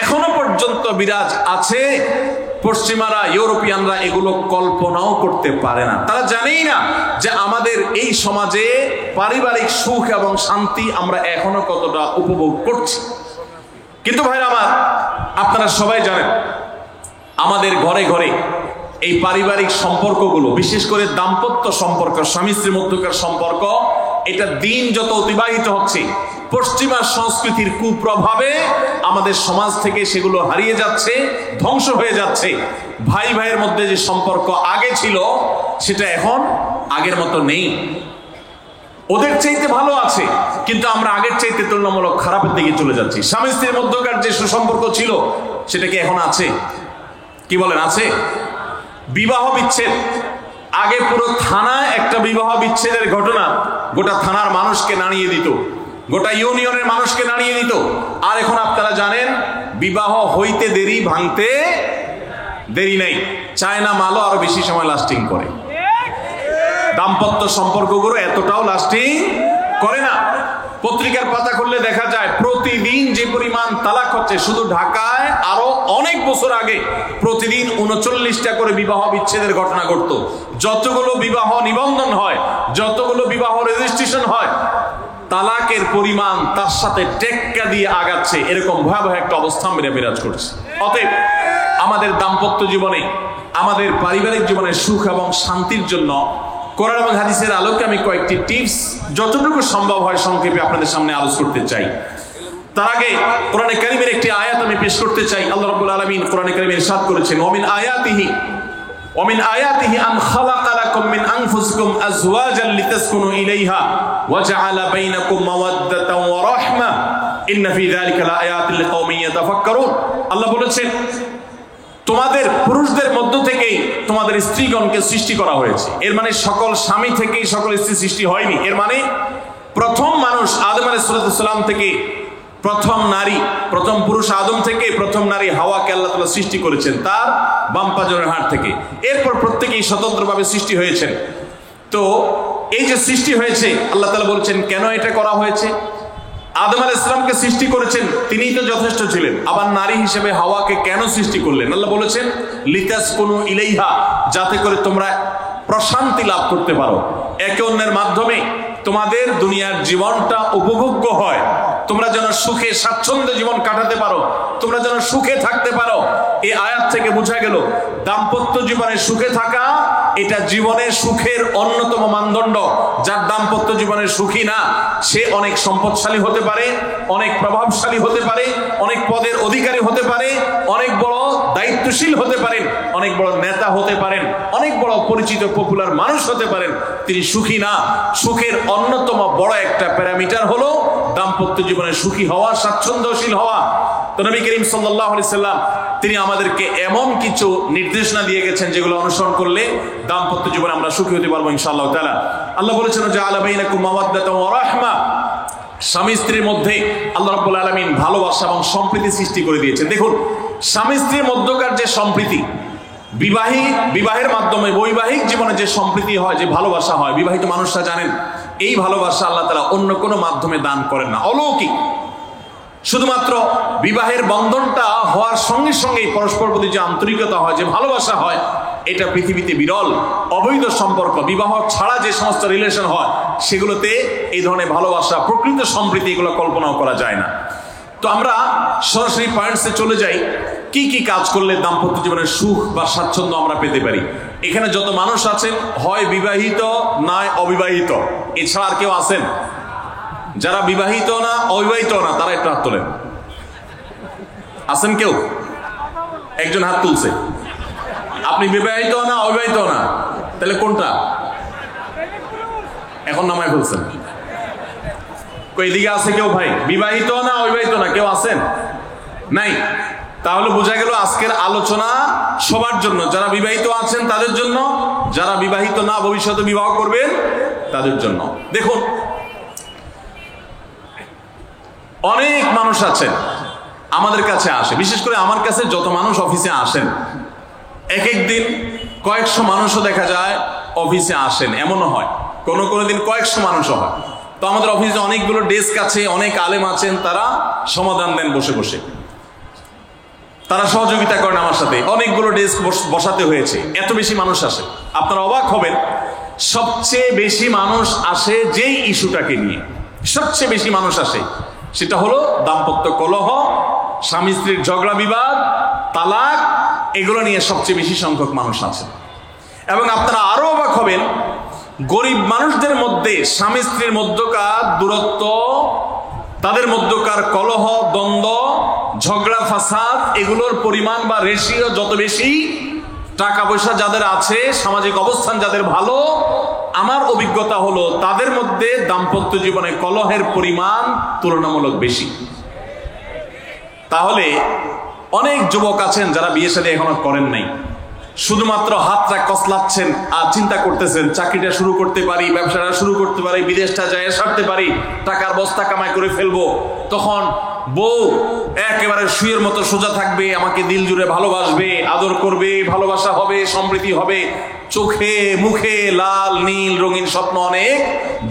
এখনো পর্যন্ত বিরাজ আছে। পশ্চিমারা, ইউরোপিয়ানরা এগুলো কল্পনাও করতে পারে না। তারা জানেই না যে আমাদের এই সমাজে পারিবারিক সুখ এবং শান্তি আমরা এখনো কতটা উপভোগ করছি। কিন্তু ভাইরা আমার, আপনারা সবাই জানেন আমাদের ঘরে ঘরে এই পারিবারিক সম্পর্কগুলো, বিশেষ করে দাম্পত্য সম্পর্ক, স্বামী স্ত্রীর মধ্যকার সম্পর্ক, এটা দিন যত অতিবাহিত হচ্ছে, পশ্চিমা সংস্কৃতির কুপ্রভাবে আমাদের সমাজ থেকে সেগুলো হারিয়ে যাচ্ছে, ধ্বংস হয়ে যাচ্ছে। ভাই ভাইয়ের মধ্যে যে সম্পর্ক আগে ছিল সেটা এখন আগের মতো নেই। ওদের চাইতে ভালো আছে, কিন্তু আমরা আগের চাইতে তুলনামূলক খারাপের দিকে চলে যাচ্ছি। স্বামী স্ত্রীর মধ্যকার যে সুসম্পর্ক ছিল সেটা কি এখন আছে? কি বলেন, আছে? বিবাহ বিচ্ছেদ, আগে পুরো থানায় একটা বিবাহ বিচ্ছেদের ঘটনা গোটা থানার মানুষকে নাড়িয়ে দিত, গোটা ইউনিয়নের মানুষকে নাড়িয়ে দিত। আর এখন আপনারা জানেন বিবাহ হইতে দেরি, ভাঙতে দেরি নেই, চায়না মালও আরো বেশি সময় লাস্টিং করে। দাম্পত্য সম্পর্কগুলো এতটাও লাস্টিং করে না। পত্রিকার পাতা খুললে দেখা যায় প্রতিদিন যে পরিমাণ তালাক হচ্ছে, শুধু ঢাকায় আরো অনেক বছর আগে প্রতিদিন 39টা করে বিবাহ বিচ্ছেদের ঘটনা ঘটতো। যতগুলো বিবাহ নিবন্ধন হয়, যতগুলো বিবাহ রেজিস্ট্রেশন হয়, তালাকের পরিমাণ তার সাথে টেক্কা দিয়ে আগাচ্ছে, এরকম ভয়াবহ একটা অবস্থা বিরাজ করছে। অতএব আমাদের দাম্পত্য জীবনে, আমাদের পারিবারিক জীবনে সুখ এবং শান্তির জন্য কোরআন এবং হাদিসের আলোকে আমি কয়েকটি টিপস যতটুকু সম্ভব হয় সংক্ষেপে আপনাদের সামনে আলোচনা করতে চাই। তার আগে কোরআনে কারীমের একটি আয়াত আমি পেশ করতে চাই। আল্লাহ রাব্বুল আলামিন কোরআনে কারীমে ইরশাদ করেছেন, ওমিন আয়াতিহি আন খালাকা লাকুম মিন আনফুসিকুম আজওয়াজান লিতাসকুনু ইলাইহা ওয়া জাআলা বাইনাকুম মাওয়াদ্দাতান ওয়া রাহমা ইন্না ফি যালিকা লাআয়াতিন লিকাওমিন ইয়াতাফাক্কারুন। আল্লাহ বলেছেন, তোমাদের পুরুষদের মধ্য থেকেই তোমাদের স্ত্রীগণকে সৃষ্টি করা হয়েছে। এর মানে সকল স্বামী থেকেই সকল স্ত্রী সৃষ্টি হয়নি। এর মানে প্রথম মানুষ আদম আলাইহিস সালাম থেকে প্রথম নারী, প্রথম পুরুষ আদম থেকে প্রথম নারী হাওয়াকে আল্লাহ তাআলা সৃষ্টি করেছেন তার বাম পাজরের হাড় থেকে। এরপর প্রত্যেকেই স্বতন্ত্রভাবে সৃষ্টি হয়েছেন। তো এই যে সৃষ্টি হয়েছে, আল্লাহ তাআলা বলেছেন কেন এটা করা হয়েছে। আদম আলাইহিস সালামকে সৃষ্টি করেছেন, তিনিই তো যথেষ্ট ছিলেন। আবার নারী হিসেবে হাওয়াকে কেন সৃষ্টি করলেন? আল্লাহ বলেছেন লিতাসকুনু ইলাইহা, যাতে করে তোমরা প্রশান্তি লাভ করতে পারো, একে অন্যের মাধ্যমে তোমাদের দুনিয়ার জীবনটা উপভোগ্য হয়, তোমরা যেন সুখে স্বাচ্ছন্দ্যে জীবন কাটাতে পারো, তোমরা যেন সুখে থাকতে পারো। এই আয়াত থেকে বোঝা গেল দাম্পত্য জীবনে সুখে থাকা এটা জীবনের সুখের অন্যতম মানদণ্ড। যার দাম্পত্য জীবনে সুখী না, সে অনেক সম্পদশালী হতে পারে, অনেক প্রভাবশালী হতে পারে, অনেক পদের অধিকারী হতে পারে, অনেক বড় দায়িত্বশীল হতে পারেন, অনেক বড় নেতা হতে পারেন, অনেক বড় পরিচিত পপুলার মানুষ হতে পারেন, তিনি সুখী না। সুখের অন্যতম বড় একটা প্যারামিটার হলো দাম্পত্য জীবনে সুখী হওয়া, স্বাচ্ছন্দ্যশীল হওয়া। তো নবী করিম সাল্লাল্লাহু আলাইহি সাল্লাম তিনি আমাদেরকে এমন কিছু নির্দেশনা দিয়ে গেছেন যেগুলো অনুসরণ করলে দাম্পত্য জীবনে আমরা সুখী হতে পারবো ইনশাআল্লাহ তাআলা। আল্লাহ বলেছেন জাআলা বাইনাকুম মাওয়াদ্দাতান ওয়া রাহমা, স্বামী স্ত্রীর মধ্যে আল্লাহ রাব্বুল আলামিন ভালোবাসা এবং সম্প্রীতি সৃষ্টি করে দিয়েছেন। দেখুন, স্বামী স্ত্রীর মধ্যকার যে সম্প্রীতি, বিবাহের মাধ্যমে বৈবাহিক জীবনে যে সম্প্রীতি হয়, যে ভালোবাসা হয়, বিবাহিত মানুষরা জানেন এই ভালোবাসা আল্লাহ তাআলা অন্য কোনো মাধ্যমে দান করেন না, অলৌকিক। শুধুমাত্র বিবাহের বন্ধনটা হওয়ার সঙ্গে সঙ্গে পরস্পর প্রতি যে আন্তরিকতা হয়, যে ভালোবাসা হয়, এটা পৃথিবীতে বিরল। অবৈধ সম্পর্ক, বিবাহ ছাড়া যে সমস্ত রিলেশন হয়, সেগুলোতে এই ধরনের ভালোবাসা, প্রকৃত সম্প্রীতি, এগুলো কল্পনাও করা যায় না। তো আমরা সরাসরি পয়েন্টসে চলে যাই, কি কি কাজ করলে দাম্পত্য জীবনের সুখ বা স্বাচ্ছন্দ্য আমরা পেতে পারি। এখানে যত মানুষ আছেন, হয় বিবাহিত নয় অবিবাহিত, এছাড়া আর কেউ আছেন? যারা বিবাহিত না অবিবাহিত না তারা একটু হাত তোলেন। আছেন কেউ? একজন হাত তুলছে। আপনি বিবাহিত না অবিবাহিত না, তাহলে কোনটা? এখন নামায় ফেলছেন। এদিকে আছে কেউ? ভাই বিবাহিত না অবিবাহিত না কেউ আছেন? নাই। তাহলে বোঝা গেল আজকের আলোচনা সবার জন্য, যারা বিবাহিত আছেন তাদের জন্য, যারা বিবাহিত না ভবিষ্যতে বিবাহ করবেন তাদের জন্য। দেখুন, অনেক মানুষ আছেন আমাদের কাছে আসে, বিশেষ করে আমার কাছে যত মানুষ অফিসে আসেন, এক এক দিন কয়েকশো মানুষও দেখা যায় অফিসে আসেন, এমনও হয় কোনো কোনো দিন কয়েকশো মানুষও হয়। তো আমাদের অফিসে অনেকগুলো ডেস্ক আছে, অনেক আলেম আছেন, তারা সমাধান দেন বসে বসে, তারা সহযোগিতা করেন আমার সাথে। অনেকগুলো ডেস্ক বসাতে হয়েছে, এত বেশি মানুষ আসে। আপনারা অবাক হবেন, সবচেয়ে বেশি মানুষ আসে যেই ইস্যুটাকে নিয়ে, সবচেয়ে বেশি মানুষ আসে সেটা হলো দাম্পত্য কলহ, স্বামী স্ত্রীর ঝগড়া বিবাদ, তালাক, এগুলো নিয়ে সবচেয়ে বেশি সংখ্যক মানুষ আছে। এবং আপনারা আরো অবাক হবেন, গরিব মানুষদের মধ্যে স্বামী স্ত্রীর মধ্যকার দূরত্ব, তাদের মধ্যকার কলহ, দ্বন্দ্ব, ঝগড়া, ফাসাদ, এগুলোর পরিমাণ বা রেশিও যত বেশি, টাকা পয়সা যাদের আছে, সামাজিক অবস্থান যাদের ভালো, আমার অভিজ্ঞতা হলো তাদের মধ্যে দাম্পত্য জীবনে কলহের পরিমাণ তুলনামূলক বেশি। তাহলে অনেক যুবক আছেন যারা বিয়ে শাদী এখনো করেন নাই, শুধুমাত্র হাতটা কসলাচ্ছেন আর চিন্তা করতেছেন চাকরিটা শুরু করতে পারি, ব্যবসাটা শুরু করতে পারি, বিদেশটা যায় সারতে পারি, টাকার বস্তা কামাই করে ফেলবো। তখন বউ একেবারে শুয়ের মতো সোজা থাকবে, আমাকে দিল জুড়ে ভালোবাসবে, আদর করবে, ভালোবাসা হবে, সমৃদ্ধি হবে, চোখে মুখে লাল নীল রঙিন স্বপ্ন অনেক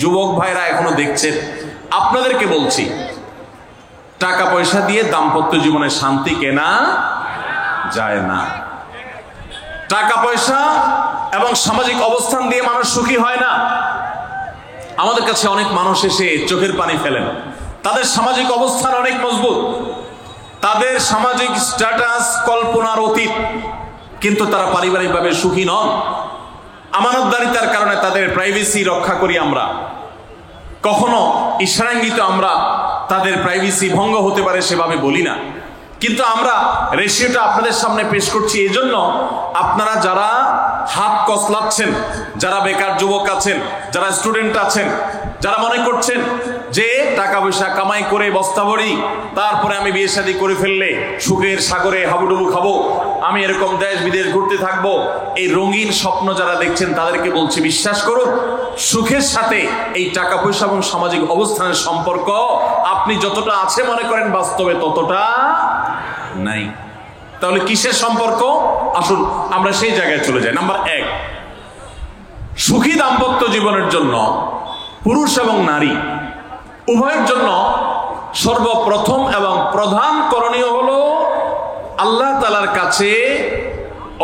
যুবক ভাইরা এখনো দেখছেন। আপনাদেরকে বলছি, টাকা পয়সা দিয়ে দাম্পত্য জীবনে শান্তি কেনা যায় না। টাকা পয়সা এবং সামাজিক অবস্থান দিয়ে মানুষ সুখী হয় না। আমাদের কাছে অনেক মানুষ এসে চোখের পানি ফেলেন, তাদের সামাজিক অবস্থান অনেক মজবুত, তাদের সামাজিক স্ট্যাটাস কল্পনার অতীত, কিন্তু তারা পারিবারিকভাবে সুখী নন। আমানতদারিতার কারণে তাদের প্রাইভেসি রক্ষা করি আমরা, কখনো ইশারাঙ্গিত আমরা তাদের প্রাইভেসি ভঙ্গ হতে পারে সেভাবে বলি না, কিন্তু আমরা রেশিওটা আপনাদের সামনে পেশ করছি এজন্য আপনারা যারা হাত কসলাচ্ছেন, যারা বেকার যুবক আছেন, যারা স্টুডেন্ট আছেন, যারা মনে করছেন যে টাকা পয়সা কামাই করে বস্তা ভরি, তারপরে আমি বিয়ে শাদী করে ফেললে সুখের সাগরে হাবুডুবু খাবো, আমি এরকম দেশ বিদেশ ঘুরতে থাকবো, এই রঙিন স্বপ্ন যারা দেখছেন তাদেরকে বলছি, বিশ্বাস করুন, সুখের সাথে এই টাকা পয়সা এবং সামাজিক অবস্থানের সম্পর্ক আপনি যতটা আছে মনে করেন বাস্তবে ততটা নাই। তাহলে কিসের সম্পর্ক? আসুন আমরা সেই জায়গায় চলে যাই। নাম্বার 1, সুখী দাম্পত্য জীবনের জন্য পুরুষ এবং নারী উভয়ের জন্য সর্বপ্রথম এবং প্রধান করণীয় হলো আল্লাহ তাআলার কাছে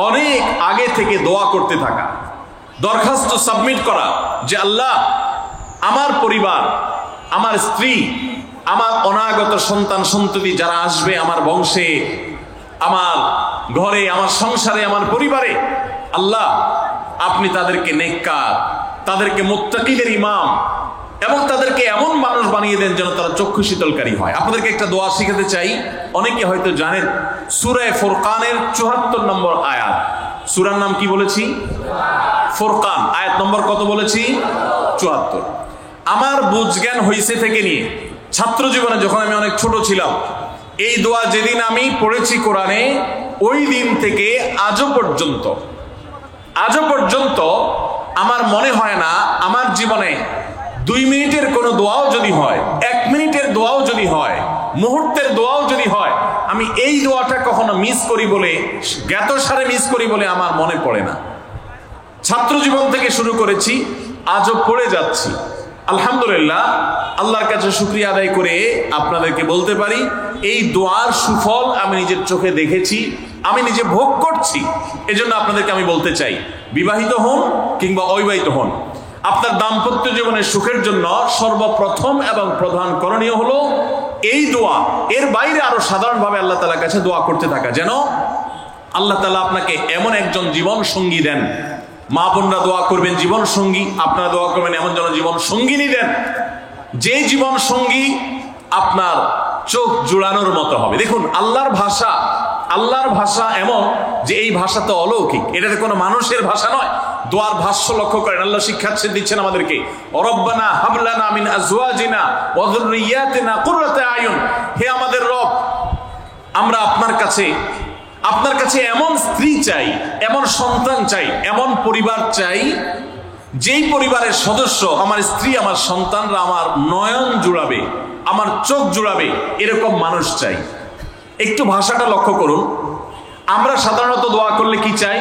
অনেক আগে থেকে দোয়া করতে থাকা, দরখাস্ত সাবমিট করা যে আল্লাহ, আমার পরিবার, আমার স্ত্রী, আমার অনাগত সন্তান সন্ততি যারা আসবে আমার বংশে, আমার ঘরে, আমার সংসারে, আমার পরিবারে, আল্লাহ আপনি তাদেরকে নেককার, তাদেরকে মুত্তাকিদের ইমাম এবং তাদেরকে এমন মানুষ বানিয়ে দেন যেন তারা চক্ষু শীতলকারী হয়। আপনাদেরকে একটা দোয়া শিখাতে চাই, অনেকে হয়তো জানেন, সূরা ফুরকানের 74 নম্বর আয়াত। সূরার নাম কি বলেছি? ফুরকান। আয়াত নম্বর কত বলেছি? 74। আমার বুঝজ্ঞান হইছে থেকে নিয়ে ছাত্র জীবনে যখন আমি অনেক ছোট ছিলাম, এই দোয়া যেদিন আমি পড়েছি কোরআনে, ওই দিন থেকে আজও পর্যন্ত আমার মনে হয় না আমার জীবনে 2 মিনিটের কোনো দোয়াও যদি হয়, 1 মিনিটের দোয়াও যদি হয়, মুহূর্তের দোয়াও যদি হয়, আমি এই দোয়াটা কখনো মিস করি বলে, জ্ঞাতসারে মিস করি বলে আমার মনে পড়ে না। ছাত্র জীবন থেকে শুরু করেছি, আজও পড়ে যাচ্ছি। আলহামদুলিল্লাহ, আল্লাহর কাছে শুকরিয়া আদায় করে আপনাদেরকে বলতে পারি, এই দোয়ার সুফল আমি নিজের চোখে দেখেছি, আমি নিজে ভোগ করছি। এজন্য আপনাদেরকে আমি বলতে চাই, বিবাহিত হন কিংবা অবিবাহিত হন, আপনার দাম্পত্য জীবনের সুখের জন্য সর্বপ্রথম এবং প্রধান করণীয় হলো এই দোয়া। এর বাইরে আরো সাধারণভাবে আল্লাহ তাআলার কাছে দোয়া করতে থাকা, যেন আল্লাহ তাআলা আপনাকে এমন একজন জীবন সঙ্গী দেন। মা বোনরা দোয়া করবেন জীবন সঙ্গী, আপনারা দোয়া করবেন এমন যেন জীবন সঙ্গিনী দেন, যে জীবন সঙ্গী আপনার চোখ জুড়ানোর মতো হবে। দেখুন, আল্লাহর ভাষা এমন যে এই ভাষা তো অলৌকিক, এটা কোনো মানুষের ভাষা নয়। দোয়ার ভাষ্য লক্ষ্য করেন, আল্লাহ শিক্ষা দিচ্ছেন আমাদেরকে, রব্বানা হাব লানা মিন আজওয়াজিনা ওয়া যুররিয়াতিনা কুররাতা আয়ুন, হে আমাদের রব, আমরা আপনার কাছে এমন স্ত্রী চাই, এমন সন্তান চাই, এমন পরিবার চাই, যেই পরিবারের সদস্য, আমার স্ত্রী, আমার সন্তানরা আমার নয়ন জুড়াবে, আমার চোখ জুড়াবে, এরকম মানুষ চাই। একটু ভাষাটা লক্ষ্য করুন। আমরা সাধারণত দোয়া করলে কি চাই?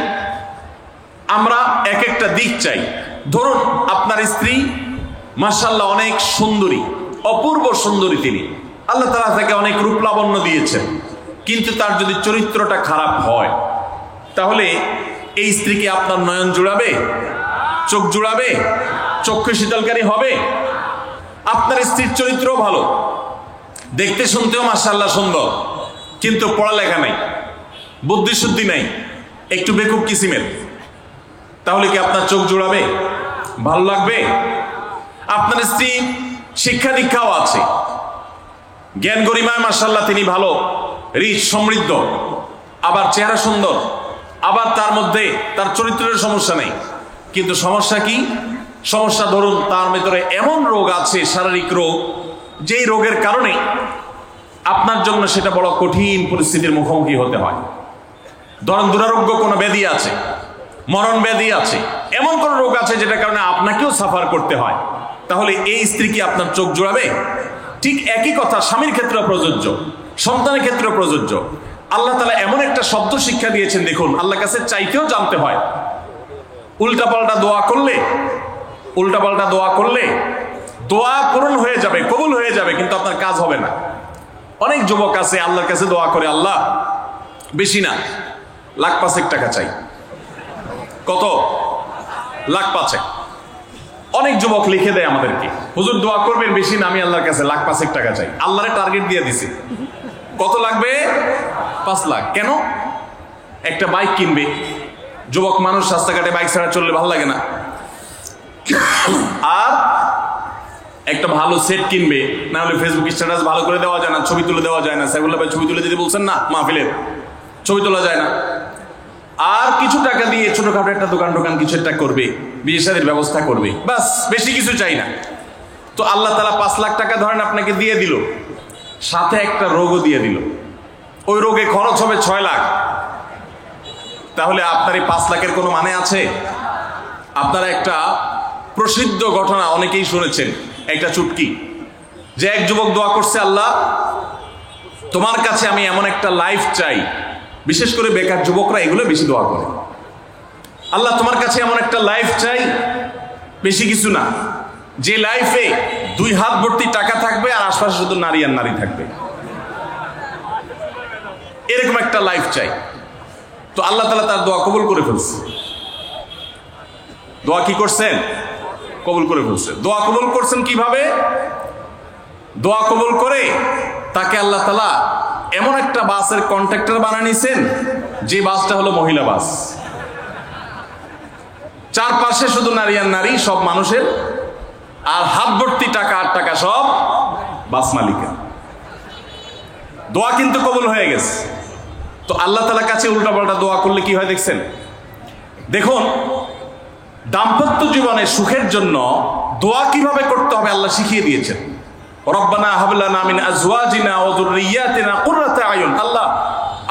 আমরা এক একটা দিক চাই। ধরুন আপনার স্ত্রী মাশাআল্লাহ অনেক সুন্দরী, অপূর্ব সুন্দরী, তিনি আল্লাহ তাআলা তাকে অনেক রূপ লাবণ্য দিয়েছেন, কিন্তু তার যদি চরিত্রটা খারাপ হয়, তাহলে এই স্ত্রীকে আপনার নয়ন জুড়াবে, চোখ জুড়াবে, চক্ষু শীতলকারী হবে? আপনার স্ত্রীর চরিত্র ভালো, দেখতে শুনতেও মাশাআল্লাহ সুন্দর, কিন্তু পড়ালেখা নাই, বুদ্ধি শুদ্ধি নাই, একটু বেকুব কিসিমের, তাহলে কি আপনার চোখ জুড়াবে? ভালো লাগবে? আপনার স্ত্রী শিক্ষা দীক্ষাও আছে, জ্ঞান গরিমায় মাশাআল্লাহ তিনি ভালো, রিচ, সমৃদ্ধ, আবার চেহারা সুন্দর, আবার তার মধ্যে তার চরিত্রের সমস্যা নেই, কিন্তু সমস্যা কি? সমস্যা ধরুন তার ভিতরে এমন রোগ আছে, শারীরিক রোগ, যেই রোগের কারণে আপনার জন্য সেটা বড় কঠিন পরিস্থিতির মুখোমুখি হতে হয়। ধরুন দুরারোগ্য কোনো ব্যাধি আছে, মরণ ব্যাধি আছে, এমন কোন রোগ আছে যেটার কারণে আপনাকেও সাফার করতে হয়, তাহলে এই স্ত্রী কি আপনার চোখ জোড়াবে? ঠিক একই কথা স্বামীর ক্ষেত্রে প্রযোজ্য, সন্তানের ক্ষেত্রে প্রযোজ্য। আল্লাহ তাআলা এমন একটা শব্দ শিক্ষা দিয়েছেন, দেখুন আল্লাহর কাছে চাইতেও জানতে হয়। উল্টাপাল্টা দোয়া করলে দোয়া পূরণ হয়ে যাবে, কবুল হয়ে যাবে, কিন্তু আপনার কাজ হবে না। অনেক যুবক আছে আল্লাহর কাছে দোয়া করে, আল্লাহ বেশি না, 5,00,000 টাকা চাই। কত? 5,00,000। অনেক যুবক লিখে দেয় আমাদেরকে, হুজুর দোয়া করবেন বেশি না, আমি আল্লাহর কাছে 5,00,000 টাকা চাই। আল্লাহরে টার্গেট দিয়ে দিছে, কত লাগবে? 5 লাখ। কেন? একটা বাইক কিনবে। যুবক মানুষ রাস্তাঘাটে বাইক ছাড়া চললে ভালো লাগে না, আর একটা ভালো সেট কিনবে, না হলে ফেসবুক স্ট্যাটাস ভালো করে দেওয়া যায় না, ছবি তুলে দেওয়া যায় না। সাইফুল্লাহ ভাই ছবি তুলে দিতে বলছেন না, মাহফিলের ছবি তোলা যায় না। আর কিছু টাকা দিয়ে ছোটখাটো একটা দোকান কিছু একটা করবে, বিয়ে শাদীর ব্যবস্থা করবে, বাস, বেশি কিছু চাই না। তো আল্লাহ তাআলা 5 লাখ টাকা ধরেন আপনাকে দিয়ে দিল, সাথে একটা রোগও দিয়ে দিল, ওই রোগে খরচ হবে 6 লাখ। তাহলে আপনার এই 5 লাখের কোনো মানে আছে? আপনারা একটা প্রসিদ্ধ ঘটনা অনেকেই শুনেছেন, একটা চুটকি, যে এক যুবক দোয়া করছে, আল্লাহ তোমার কাছে আমি এমন একটা লাইফ চাই। বিশেষ করে বেকার যুবকরা এগুলো বেশি দোয়া করে, আল্লাহ তোমার কাছে এমন একটা লাইফ চাই, বেশি কিছু না, যে লাইফে 2 হাত ভর্তি টাকা থাকবে আর আশপাশে শুধু নারী আর নারী থাকবে, এরকম একটা লাইফ চাই। তো আল্লাহ তাআলা তার দোয়া কবুল করে ফেলছে। দোয়া কি করছেন? কবুল করে ফেলছে। দোয়া কবুল করছেন কিভাবে? দোয়া কবুল করে তাকে আল্লাহ তাআলা এমন একটা বাসের কন্ট্রাক্টর বানিয়ে নিছেন, যে বাসটা হলো মহিলা বাস। চারপাশে শুধু নারী আর নারী, সব মানুষের, আর হাত ভর্তি টাকা আর টাকা সব বাস মালিকের। দোয়া কিন্তু কবুল হয়ে গেছে। তো আল্লাহ তাআলার কাছে উল্টাপাল্টা দোয়া করলে কি হয় দেখছেন? দেখুন, দাম্পত্য জীবনে সুখের জন্য দোয়া কিভাবে করতে হবে আল্লাহ শিখিয়ে দিয়েছেন। রব্বানা হাব লানা মিন আজওয়াজিনা ওয়া যুররিয়াতিনা কুররাতা আয়ুন। আল্লাহ,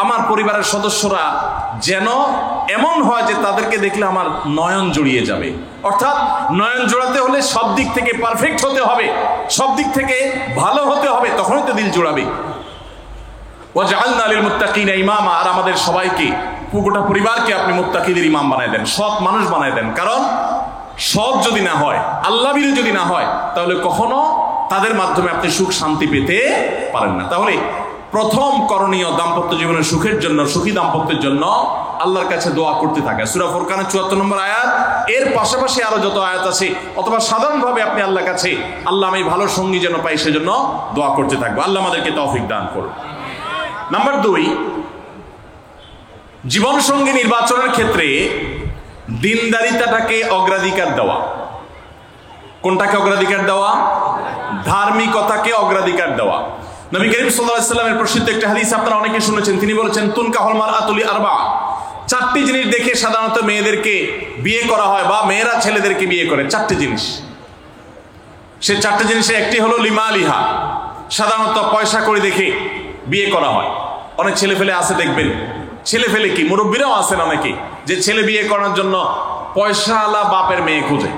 আমার পরিবারের সদস্যরা যেন এমন হয় যে তাদেরকে দেখলে আমার নয়ন জুড়িয়ে যাবে। অর্থাৎ নয়ন জোড়াতে হলে সব দিক থেকে পারফেক্ট হতে হবে, সব দিক থেকে ভালো হতে হবে, তখনই তো দিল জোড়াবে। ওয়াজআলনা লিল মুত্তাকিনা ইমামা। আর আমাদের সবাইকে, গোটা পরিবারকে আপনি মুত্তাকিদের ইমাম বানায় দেন, সৎ মানুষ বানায় দেন। কারণ সৎ যদি না হয়, আল্লাহ ভীরু যদি না হয়, তাহলে কখনো তাদের মাধ্যমে আপনি সুখ শান্তি পেতে পারেন না। তাহলে প্রথম করণীয় দাম্পত্য জীবনের সুখের জন্য, সুখী দাম্পত্যের জন্য আল্লাহর কাছে দোয়া করতে থাকে। সূরা ফুরকানের 74 নম্বর আয়াত, এর পাশাপাশি আরো যত আয়াত আছে, অথবা সাধারণভাবে আপনি আল্লাহর কাছে, আল্লাহ আমি ভালো সঙ্গী যেন পাই সেজন্য দোয়া করতে থাকবো। আল্লাহ আমাদেরকে তৌফিক দান করুন। নাম্বার 2, জীবন সঙ্গী নির্বাচনের ক্ষেত্রে দিনদারিতাটাকে অগ্রাধিকার দেওয়া। কোনটাকে অগ্রাধিকার দেওয়া? ধার্মিকতাকে অগ্রাধিকার দেওয়া। নবী করিম সাল্লাল্লাহু আলাইহি ওয়াসাল্লামের প্রসিদ্ধ একটা হাদিস আপনারা অনেকে শুনেছেন। তিনি বলেছেন, তুনকাহুল মারআতু লিআরবা। 4টি জিনিস দেখে সাধারণত মেয়েদেরকে বিয়ে করা হয়, বা মেয়েরা ছেলেদেরকে বিয়ে করে। 4টি জিনিস। সে 4টি জিনিসে একটি হলো লিমালিহা। সাধারণত পয়সা করে দেখে বিয়ে করা হয়। অনেক ছেলে ফেলে আছে দেখবেন, ছেলে ফেলে কি মুরব্বীরাও আছেন অনেকে, যে ছেলে বিয়ে করার জন্য পয়সাওয়ালা বাপের মেয়ে খোঁজে।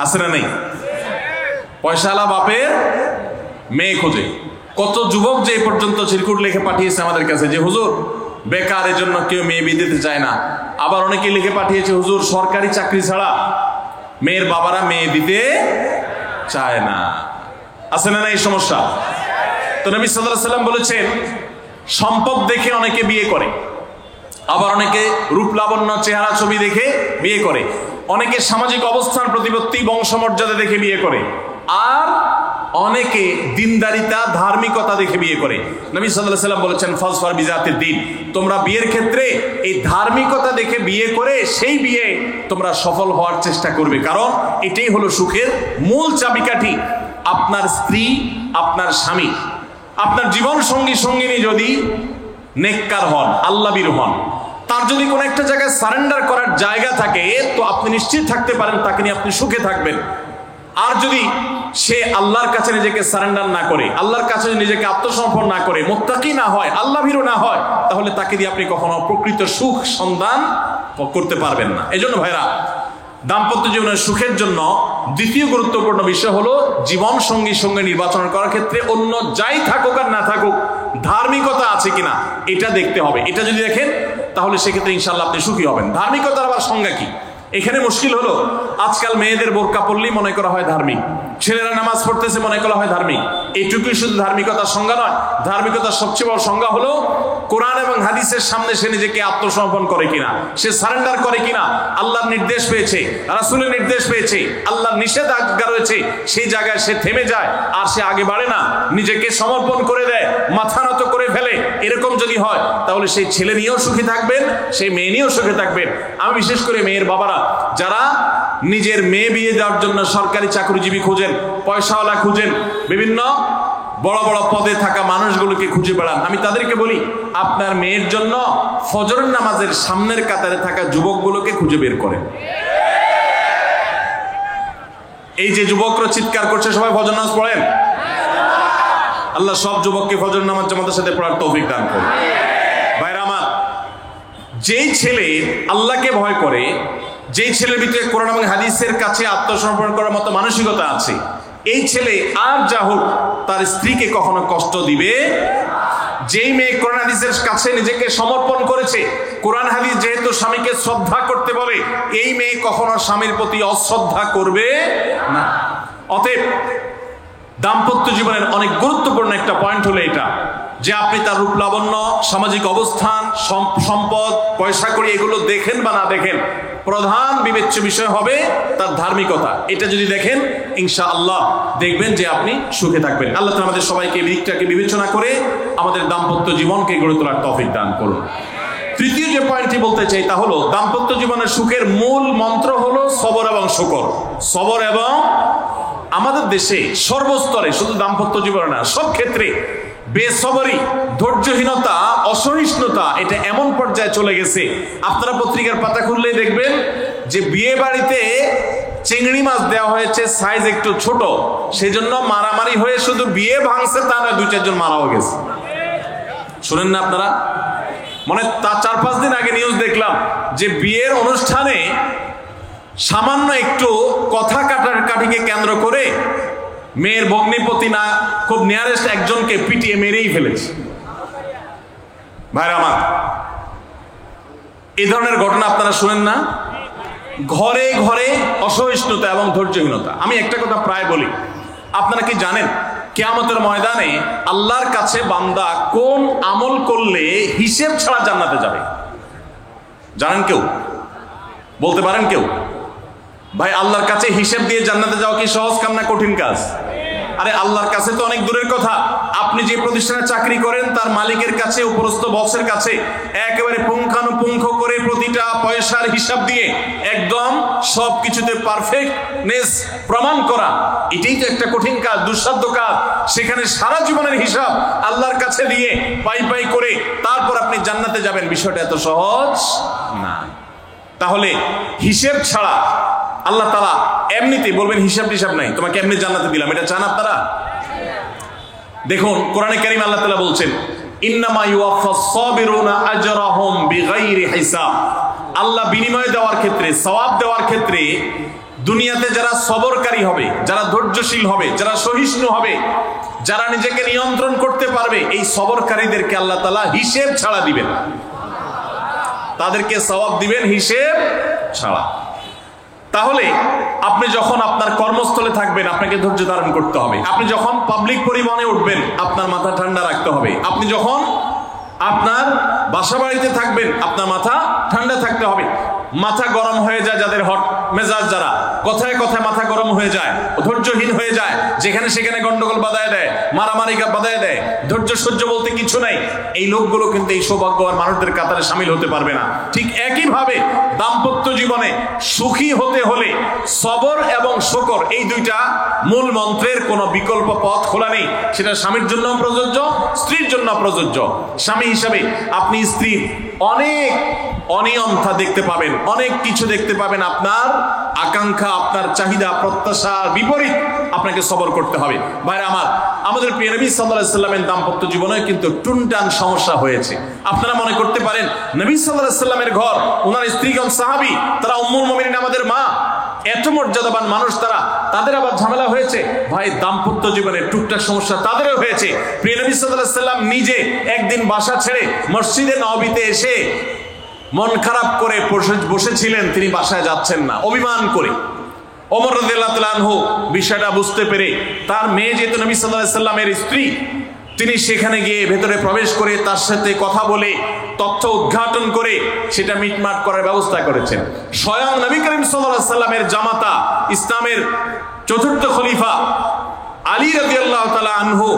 আছে না নেই? পয়সাওয়ালা বাপের মেয়ে খোঁজে। কত যুবক যে পর্যন্ত চিরকুট লিখে পাঠিয়েছে আমাদের কাছে যে হুজুর বেকার, এর জন্য কেউ মেয়ে বিয়ে দিতে চায় না। আবার অনেকে লিখে পাঠিয়েছে, হুজুর সরকারি চাকরি ছাড়া মেয়ের বাবারা মেয়ে দিতে চায় না। আছে না এই সমস্যা? তো নবী সাল্লাল্লাহু আলাইহি ওয়াসাল্লাম বলেছেন, সম্পদ দেখে অনেকে বিয়ে করে, আবার অনেকে রূপ লাবণ্য চেহারা ছবি দেখে বিয়ে করে, অনেকে সামাজিক অবস্থান প্রতিপত্তি বংশমর্যাদা দেখে বিয়ে করে, আর অনেকে দিনদারিতা ধার্মিকতা দেখে বিয়ে করে। নবী সাল্লাল্লাহু আলাইহি ওয়াসাল্লাম বলেছেন, ফাজফার বিজাতিদ দ্বীন। তোমরা বিয়ের ক্ষেত্রে এই ধার্মিকতা দেখে বিয়ে করে সেই বিয়ে তোমরা সফল হওয়ার চেষ্টা করবে, কারণ এটাই হলো সুখের মূল চাবিকাঠি। আপনার স্ত্রী, আপনার স্বামী, আপনার জীবন সঙ্গী সঙ্গিনী যদি নেককার হন, আল্লাহভীরু হন, তার যদি কোনো একটা জায়গায় সারেন্ডার করার জায়গা থাকে, তো আপনি নিশ্চিত থাকতে পারেন তাকে নিয়ে আপনি সুখে থাকবেন। আর যদি সে আল্লাহর কাছে নিজেকে সারেন্ডার না করে, আল্লাহর কাছে নিজেকে আত্মসমর্পণ না করে, মুত্তাকি না হয়, আল্লাহভীরু না হয়, তাহলে তাকে দিয়ে আপনি কখনো প্রকৃত সুখ সন্ধান করতে পারবেন না। এজন্য ভাইরা, দাম্পত্য জীবনের সুখের জন্য দ্বিতীয় গুরুত্বপূর্ণ বিষয় হলো জীবন সঙ্গে নির্বাচন করার ক্ষেত্রে অন্য যাই থাকুক আর না থাকুক ধার্মিকতা আছে কিনা এটা দেখতে হবে। এটা যদি দেখেন তাহলে সেক্ষেত্রে ইনশাআল্লাহ আপনি সুখী হবেন। ধার্মিকতার আবার সংজ্ঞা কি? এখানে মুশকিল হলো আজকাল মেয়েদের বোরকা পরলেই মনে করা হয় ধার্মিক, ছেলেরা নামাজ পড়তেছে মনে করা হয় ধার্মিক। এইটুকুই শুধু ধার্মিকতার সংজ্ঞা নয়, ধার্মিকতার সবচেয়ে বড় সংজ্ঞা হলো কোরআন এবং হাদিসের সামনে সে নিজেকে আত্মসমর্পণ করে কিনা, সে সারেন্ডার করে কিনা। আল্লাহর নির্দেশ পেয়েছে, রাসূলের নির্দেশ পেয়েছে, আল্লাহর নিষেধাজ্ঞা রয়েছে, সেই জায়গায় সে থেমে যায় আর সে আগে বাড়ে না, নিজেকে সমর্পণ করে দেয়, মাথা নত করে ফেলে। এরকম যদি হয় তাহলে সেই ছেলে নিয়েও সুখী থাকবেন, সেই মেয়ে নিয়েও সুখী থাকবেন। আমি বিশেষ করে মেয়ের বাবারা যারা নিজের মেয়ে বিয়ে দেওয়ার জন্য সরকারি চাকরিজীবী খুঁজেন, পয়সাওয়ালা খুঁজেন, বিভিন্ন বড় বড় পদে থাকা মানুষগুলোকে খুঁজে বেড়ান, আমি তাদেরকে বলি আপনার মেয়ের জন্য ফজরের নামাজের সামনের কাতারে থাকা যুবকগুলোকে খুঁজে বের করেন। এই যে যুবকরা চিৎকার করছে সবাই ফজর নামাজ পড়েন, আল্লাহ সব যুবককে ফজর নামাজ জামাতের সাথে পড়ার তৌফিক দান করুন। ভাইরা আমার, যেই ছেলে আল্লাহকে ভয় করে, যেই ছেলের ভিতরে কোরআন এবং হাদিসের কাছে আত্মসমর্পণ করার মতো মানসিকতা আছে, এই ছেলে আর যা হোক তার স্ত্রীকে কখনো কষ্ট দিবে। যেই মেয়ে কোরআন হাদিসের কাছে নিজেকে সমর্পণ করেছে, কোরআন হাদিস যেহেতু স্বামীকে শ্রদ্ধা করতে বলে, এই মেয়ে কখনো স্বামীর প্রতি অশ্রদ্ধা করবে না। অতএব দাম্পত্য জীবনের অনেক গুরুত্বপূর্ণ একটা পয়েন্ট হলো এটা যে আপনি তার রূপ লাবণ্য, সামাজিক অবস্থান, সম্পদ, পয়সা কড়ি এগুলো দেখেন বা না দেখেন, প্রধান বিবেচ্য বিষয় হবে তার ধার্মিকতা। এটা যদি দেখেন ইনশাআল্লাহ দেখবেন যে আপনি সুখে থাকবেন। আল্লাহ তাআলা আমাদের সবাইকে এই দিকটাকে বিবেচনা করে আমাদের দাম্পত্য জীবনকে গড়ে তোলার তৌফিক দান করুন। তৃতীয় যে পয়েন্টটি বলতে চাই তা হলো দাম্পত্য জীবনের সুখের মূল মন্ত্র হলো সবর এবং শুকর। সবর এবং আমাদের দেশে সর্বস্তরে, শুধু দাম্পত্য জীবনে না, সব ক্ষেত্রে বেসবরি, ধৈর্যহীনতা, অসহিষ্ণুতা এটা এমন পর্যায়ে চলে গেছে, আপনারা পত্রিকার পাতা খুললেই দেখবেন যে বিয়ে বাড়িতে চিংড়ি মাছ দেওয়া হয়েছে সাইজ একটু ছোট, সেজন্য মারামারি হয়ে শুধু বিয়ে ভাঙছে তা নয়, 2-4 জন মারাও গেছে। শুনেন না আপনারা? মানে তার 4-5 দিন আগে নিউজ দেখলাম যে বিয়ের অনুষ্ঠানে সামান্য একটু কথা কাটাকাটিকে কেন্দ্র করে মেয়ের ভগ্নিপতি না খুব নিয়ারেস্ট একজনকে পিটিয়ে মেরেই ফেলেছে। ভাইরা আমার, এই ধরনের ঘটনা আপনারা শুনেন না? ঘরে ঘরে অসহিষ্ণুতা এবং ধৈর্যহীনতা। আমি একটা কথা প্রায় বলি, আপনারা কি জানেন কিয়ামতের ময়দানে আল্লাহর কাছে বান্দা কোন আমল করলে হিসেব ছাড়া জান্নাতে যাবে? জানেন কেউ? বলতে পারেন কেউ? ভাই, আল্লাহর কাছে হিসেব দিয়ে জান্নাতে যাওয়া কি সহজ কাম না কঠিন কাজ? আরে আল্লাহর কাছে তো অনেক দূরের কথা। আপনি যে প্রতিষ্ঠানে চাকরি করেন তার মালিকের কাছে, উপরস্থ বসের কাছে একেবারে পুঙ্খানুপুঙ্খ করে প্রতিটা পয়সার হিসাব দিয়ে একদম সবকিছুতে পারফেক্টনেস প্রমাণ করা, এটাই তো একটা কঠিন কাজ, দুঃসাধ্য কাজ। সেখানে সারা জীবনের হিসাব আল্লাহর কাছে দিয়ে পাই পাই করে তারপর আপনি জান্নাতে যাবেন, বিষয়টা এত সহজ না। তাহলে হিসেব ছাড়া আল্লাহ তাআলা এমনিতেই বলবেন হিসাব টিসাব নাই, তোমাকে এমনি জান্নাতে দিলাম, এটা চান আপনারা? দেখুন কোরআনে কারীম আল্লাহ তাআলা বলছেন ইন্নামা ইউওয়াফাস সাবিরুনা আজরাহুম বিগাইরি হিসাব। আল্লাহ বিনিময় দেওয়ার ক্ষেত্রে, সওয়াব দেওয়ার ক্ষেত্রে দুনিয়াতে যারা সবরকারী হবে, যারা ধৈর্যশীল হবে, যারা সহিষ্ণু হবে, যারা নিজেকে নিয়ন্ত্রণ করতে পারবে, এই সবরকারীদেরকে আল্লাহ তাআলা হিসেব ছাড়া দিবেন, তাদেরকে সওয়াব দিবেন হিসেব ছাড়া। তাহলে আপনি যখন আপনার কর্মস্থলে থাকবেন আপনাকে ধৈর্য ধারণ করতে হবে। আপনি যখন পাবলিক পরিবহনে উঠবেন আপনার মাথা ঠান্ডা রাখতে হবে। আপনি যখন আপনার বাসা বাড়িতে থাকবেন আপনার মাথা ঠান্ডা থাকতে হবে। মাথা গরম হয়ে যায় যাদের, হট মেজাজ যারা, কথায় কথায় মাথা গরম হয়ে যায়, ধৈর্যহীন হয়ে যায়, যেখানে সেখানে গন্ডগোল বাধায় দেয়, মারামারি বাধায় দেয়, ধৈর্য সহ্য বলতে কিছু নাই, এই লোকগুলো কিন্তু এই সৌভাগ্যবান মানুষদের কাতারে সামিল হতে পারবে না। ঠিক একইভাবে দাম্পত্য জীবনে সুখী হতে হলে সবর এবং শুকর, এই দুইটা মূল মন্ত্রের কোনো বিকল্প পথ খোলা নেই। সেটা স্বামীর জন্য প্রযোজ্য, স্ত্রীর জন্য প্রযোজ্য। স্বামী হিসাবে আপনি স্ত্রীর অনেক অনিয়মতা দেখতে পাবেন, অনেক কিছু দেখতে পাবেন আপনার আকাঙ্ক্ষা, আপনার চাহিদা প্রত্যাশার বিপরীত আপনাকে সবর করতে হবে। ভাইরা আমার, আমাদের প্রিয় নবী সাল্লাল্লাহু আলাইহি সাল্লামের দাম্পত্য জীবনে কিন্তু টুনটান সমস্যা হয়েছে। আপনারা মনে করতে পারেন নবী সাল্লাল্লাহু আলাইহি সাল্লামের ঘর, ওনার স্ত্রীগণ সাহাবী, তারা উম্মুল মুমিনিন আমাদের মা, এত মর্যাদাবান মানুষ তারা, তাদের আবার ঝামেলা হয়েছে। ভাই, দাম্পত্য জীবনে টুকটাক সমস্যা তাদেরও হয়েছে। প্রিয় নবী সাল্লাল্লাহু আলাইহি সাল্লাম নিজে একদিন বাসা ছেড়ে মসজিদে নববীতে এসে মন খারাপ করে বসেছিলেন, তিনি বাসায় যাচ্ছেন না, অভিমান করে। ওমর রাদিয়াল্লাহু তাআলা আনহু বিষয়টা বুঝতে পেরে, তার মেয়ে যেহেতু নবী সাল্লাল্লাহু আলাইহি সাল্লামের স্ত্রী, তিনি সেখানে গিয়ে ভেতরে প্রবেশ করে তার সাথে কথা বলে তথ্য উদ্ঘাটন করে সেটা মিটমাট করার ব্যবস্থা করেছেন। স্বয়ং নবী করিম সাল্লাল্লাহু আলাইহি সাল্লামের জামাতা, ইসলামের চতুর্থ খলিফা আলী রাদিয়াল্লাহু তাআলা আনহু,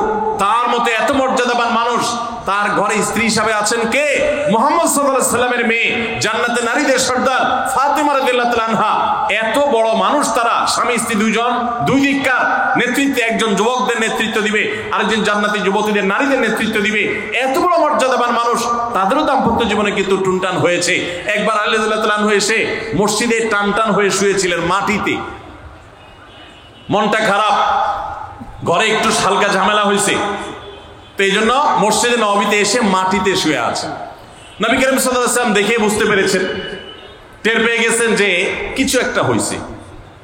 তার মতে এত মর্যাদাবান মানুষ, তার ঘরে স্ত্রী হিসাবে আছেন কে? মুহাম্মদ সাল্লাল্লাহু আলাইহি সাল্লামের মেয়ে, জান্নাতের নারীদের সর্দার ফাতেমা রাদিয়াল্লাহু তাআলা আনহা। এত বড় মানুষ তারা, স্বামী স্ত্রী দুইজন, দুই দিককার নেতৃত্বে, একজন যুবকদের নেতৃত্ব দিবে, আরেকজন জান্নাতি যুবতীদের, নারীদের নেতৃত্ব দিবে। এত বড় মর্যাদাবান মানুষ, তাদেরও দাম্পত্য জীবনে কিন্তু টুনটান হয়েছে। একবার আলী রাদিয়াল্লাহু তাআলা আনহু এসে মসজিদে টানটান হয়ে শুয়েছিলেন মাটিতে, মনটা খারাপ, ঘরে একটু হালকা ঝামেলা হয়েছে, তো এই জন্য মসজিদে নববীতে এসে মাটিতে শুয়ে আছে। নবী করিম সাল্লাল্লাহু আলাইহি ওয়াসাল্লাম দেখে বুঝতে পেরেছেন, টের পেয়ে গেছেন যে কিছু একটা হয়েছে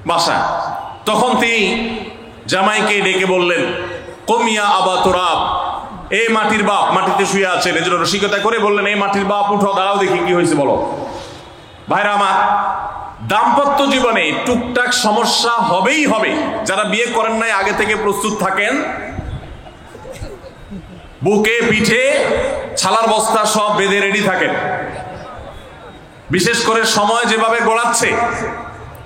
বাসায়। তখন তিনি জামাইকে ডেকে বললেন, কমিয়া আবা তুরাব, এই মাটির বাপ মাটিতে শুয়ে আছেন। এজন্য রসিকতা করে বললেন, এই মাটির বাপ উঠো, দাঁড়াও দেখি কি হয়েছে বলো। ভাইরা আমার, দাম্পত্য জীবনে টুকটাক সমস্যা হবেই হবে। যারা বিয়ে করেন নাই আগে থেকে প্রস্তুত থাকেন, বুকে পিঠে ছালার বস্তা সব বেঁধে রেডি থাকেন। বিশেষ করে সময় যেভাবে গড়াচ্ছে,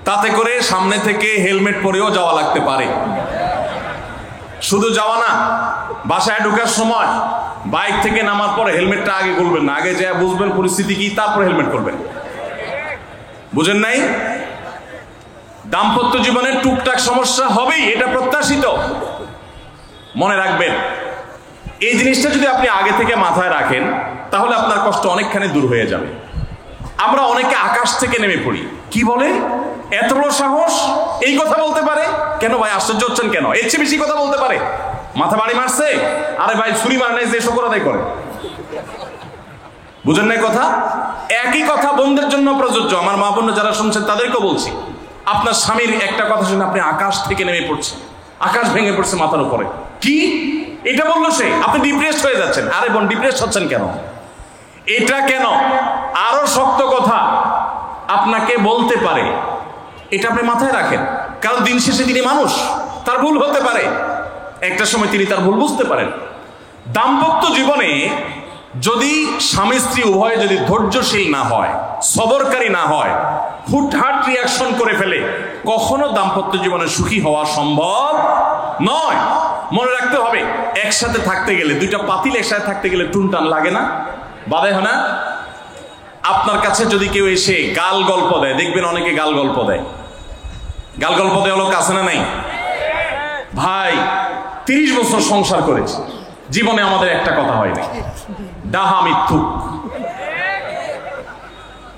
তাতে করে সামনে থেকে হেলমেট পরেও যাওয়া লাগতে পারে। শুধু যাওয়া না, বাসায় ঢোকার সময় বাইক থেকে নামার পরে হেলমেটটা আগে খুলবেন না, আগে যা বুঝবেন পরিস্থিতি কি, তারপর হেলমেট করবেন। বুঝেন নাই? দাম্পত্য জীবনে টুকটাক সমস্যা হবেই, এটা প্রত্যাশিত। মনে রাখবেন, এই জিনিসটা যদি আপনি আগে থেকে মাথায় রাখেন, তাহলে আপনার কষ্ট অনেকখানি দূর হয়ে যাবে। আমরা অনেকে আকাশ থেকে নেমে পড়ি, কি বলে, এত বড় সাহস, এই কথা বলতে পারে কেন? ভাই আশ্চর্য হচ্ছেন কেন? এর চেয়ে বেশি কথা বলতে পারে, মাথা বাড়ি মারছে, আরে ভাই ছুরি মার নাই যে শুকর আদায় করে। বুঝেন নাই কথা? একই কথা বোনদের জন্য প্রযোজ্য। আমার মা বোন যারা শুনছেন তাদেরকেও বলছি, আপনার স্বামীর একটা কথা শুনে আপনি আকাশ থেকে নেমে পড়ছেন, আকাশ ভেঙে পড়ছে মাথার উপরে, কি এটা বললো সে, আপনি ডিপ্রেসড হয়ে যাচ্ছেন। আরে বোন, ডিপ্রেসড হচ্ছেন কেন? এটা কেন? আরো শক্ত কথা আপনাকে বলতে পারে, এটা আপনি মাথায় রাখেন। কারণ দিন শেষে তিনি মানুষ, তার ভুল হতে পারে, একটা সময় তিনি তার ভুল বুঝতে পারেন। দাম্পত্য জীবনে যদি স্বামী স্ত্রী উভয়ে যদি ধৈর্যশীল না হয়, সবরকারী না হয়, হুটহাট রিয়াকশন করে ফেলে, কখনো দাম্পত্য জীবনে সুখী হওয়া সম্ভব নয়। মনে রাখতে হবে, একসাথে থাকতে গেলে, দুইটা পাতিল একসাথে থাকতে গেলে টুনটান লাগে না, বাধে হয় না? আপনার কাছে যদি কেউ এসে গাল গল্প দেয়, দেখবেন অনেকে গাল গল্প দেয়, গাল গল্প দেওয়া লোক আছে না নাই? ভাই 30 বছর সংসার করেছি, জীবনে আমাদের একটা কথা হয়নি, ডাহা মিথ্যুক,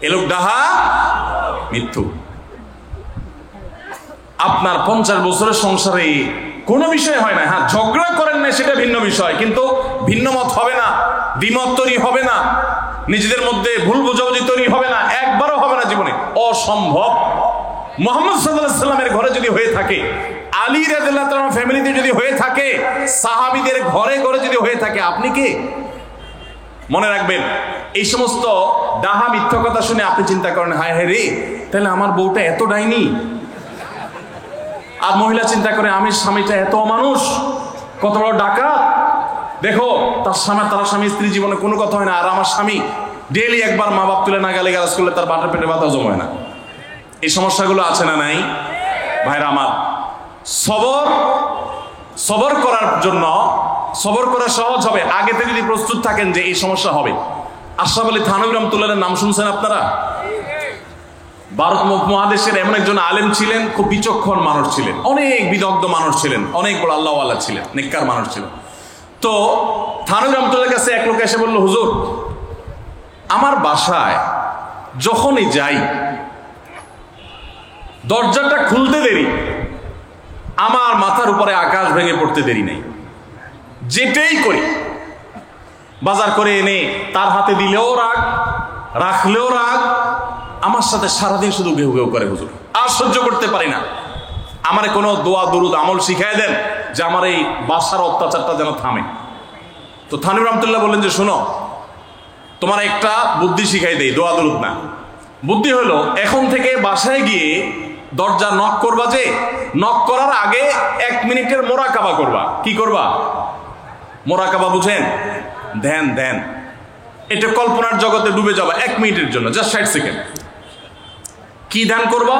এ লোক ডাহা মিথ্যুক। আপনার 50 বছরের সংসারে কোনো বিষয় হয় না, হ্যাঁ ঝগড়া করেন না সেটা ভিন্ন বিষয়, কিন্তু ভিন্ন মত হবে না, দ্বিমত তৈরি হবে না, নিজেদের মধ্যে ভুল বোঝাবুঝি তৈরি হবে না, একবারও হবে না জীবনে, অসম্ভব। মুহাম্মদ সাল্লাল্লাহু আলাইহি ওয়াসাল্লামের ঘরে যদি হয়ে থাকে, আলী রাদিয়াল্লাহু তাআলা ফ্যামিলিতে যদি হয়ে থাকে, সাহাবীদের ঘরে ঘরে যদি হয়ে থাকে, আপনি কে? মনে রাখবেন, এই সমস্ত ডাহা মিথ্যা কথা শুনে আপনি চিন্তা করেন, হায় হায় রে, তাহলে আমার বউটা এত ডাইনি। আর মহিলা চিন্তা করে, আমি স্বামীটা এত মানুষ, কত বড় ডাকাত। দেখো তার স্বামী স্ত্রী জীবনে কোনো কথা হয় না, আর আমার স্বামী ডেইলি একবার মা বাপ তুলে না গেলে গালাজ করলে তার বাটার পেটে ব্যথা জমায় না। এই সমস্যাগুলো আছে না নাই? ভাইরা আমার, সবর করার জন্য, সবর করা সহজ হবে আগে থেকে যদি প্রস্তুত থাকেন যে এই সমস্যা হবে। আশরাফ আলী থানভী রাহমাতুল্লাহর নাম শুনছেন আপনারা? ভারত মহাদেশের এমন একজন আলেম ছিলেন, খুব বিচক্ষণ মানুষ ছিলেন, অনেক বিদগ্ধ মানুষ ছিলেন, অনেক বড় আল্লাহওয়ালা ছিলেন, নেককার মানুষ ছিলেন। তো থানভী রাহমাতুল্লাহর কাছে এক লোক এসে বলল, হুজুর, আমার বাসায় যখনই যাই দরজাটা খুলতে দেরি, আমার মাথার উপরে আকাশ ভেঙে পড়তে দেরি নেই। যেটাই করি, বাজার করে এনে তার হাতে দিলেও রাগ, রাখলেও রাগ, আমার সাথে সারাদিন শুধু ঘেউ ঘেউ করে হুজুর, আর সহ্য করতে পারি না। আমারে কোনো দোয়া দরুদ আমল শিখাই দেন যে আমার এই বাসার অত্যাচারটা যেন থামে। তো থানিম রহমতুল্লাহ বললেন যে শোনো, তোমার একটা বুদ্ধি শিখাই দেই, দোয়া দরুদ না। বুদ্ধি হলো, এখন থেকে বাসায় গিয়ে দরজা নক করবা, যে নক করার আগে 1 মিনিটের মোরাকাবা করবা। কি করবা? মোরাকাবা বুঝেন? ধ্যান, ধ্যান। এটা কল্পনার জগতে ডুবে যাবা 1 মিনিটের জন্য, জাস্ট 60 সেকেন্ড। কি ধ্যান করবা?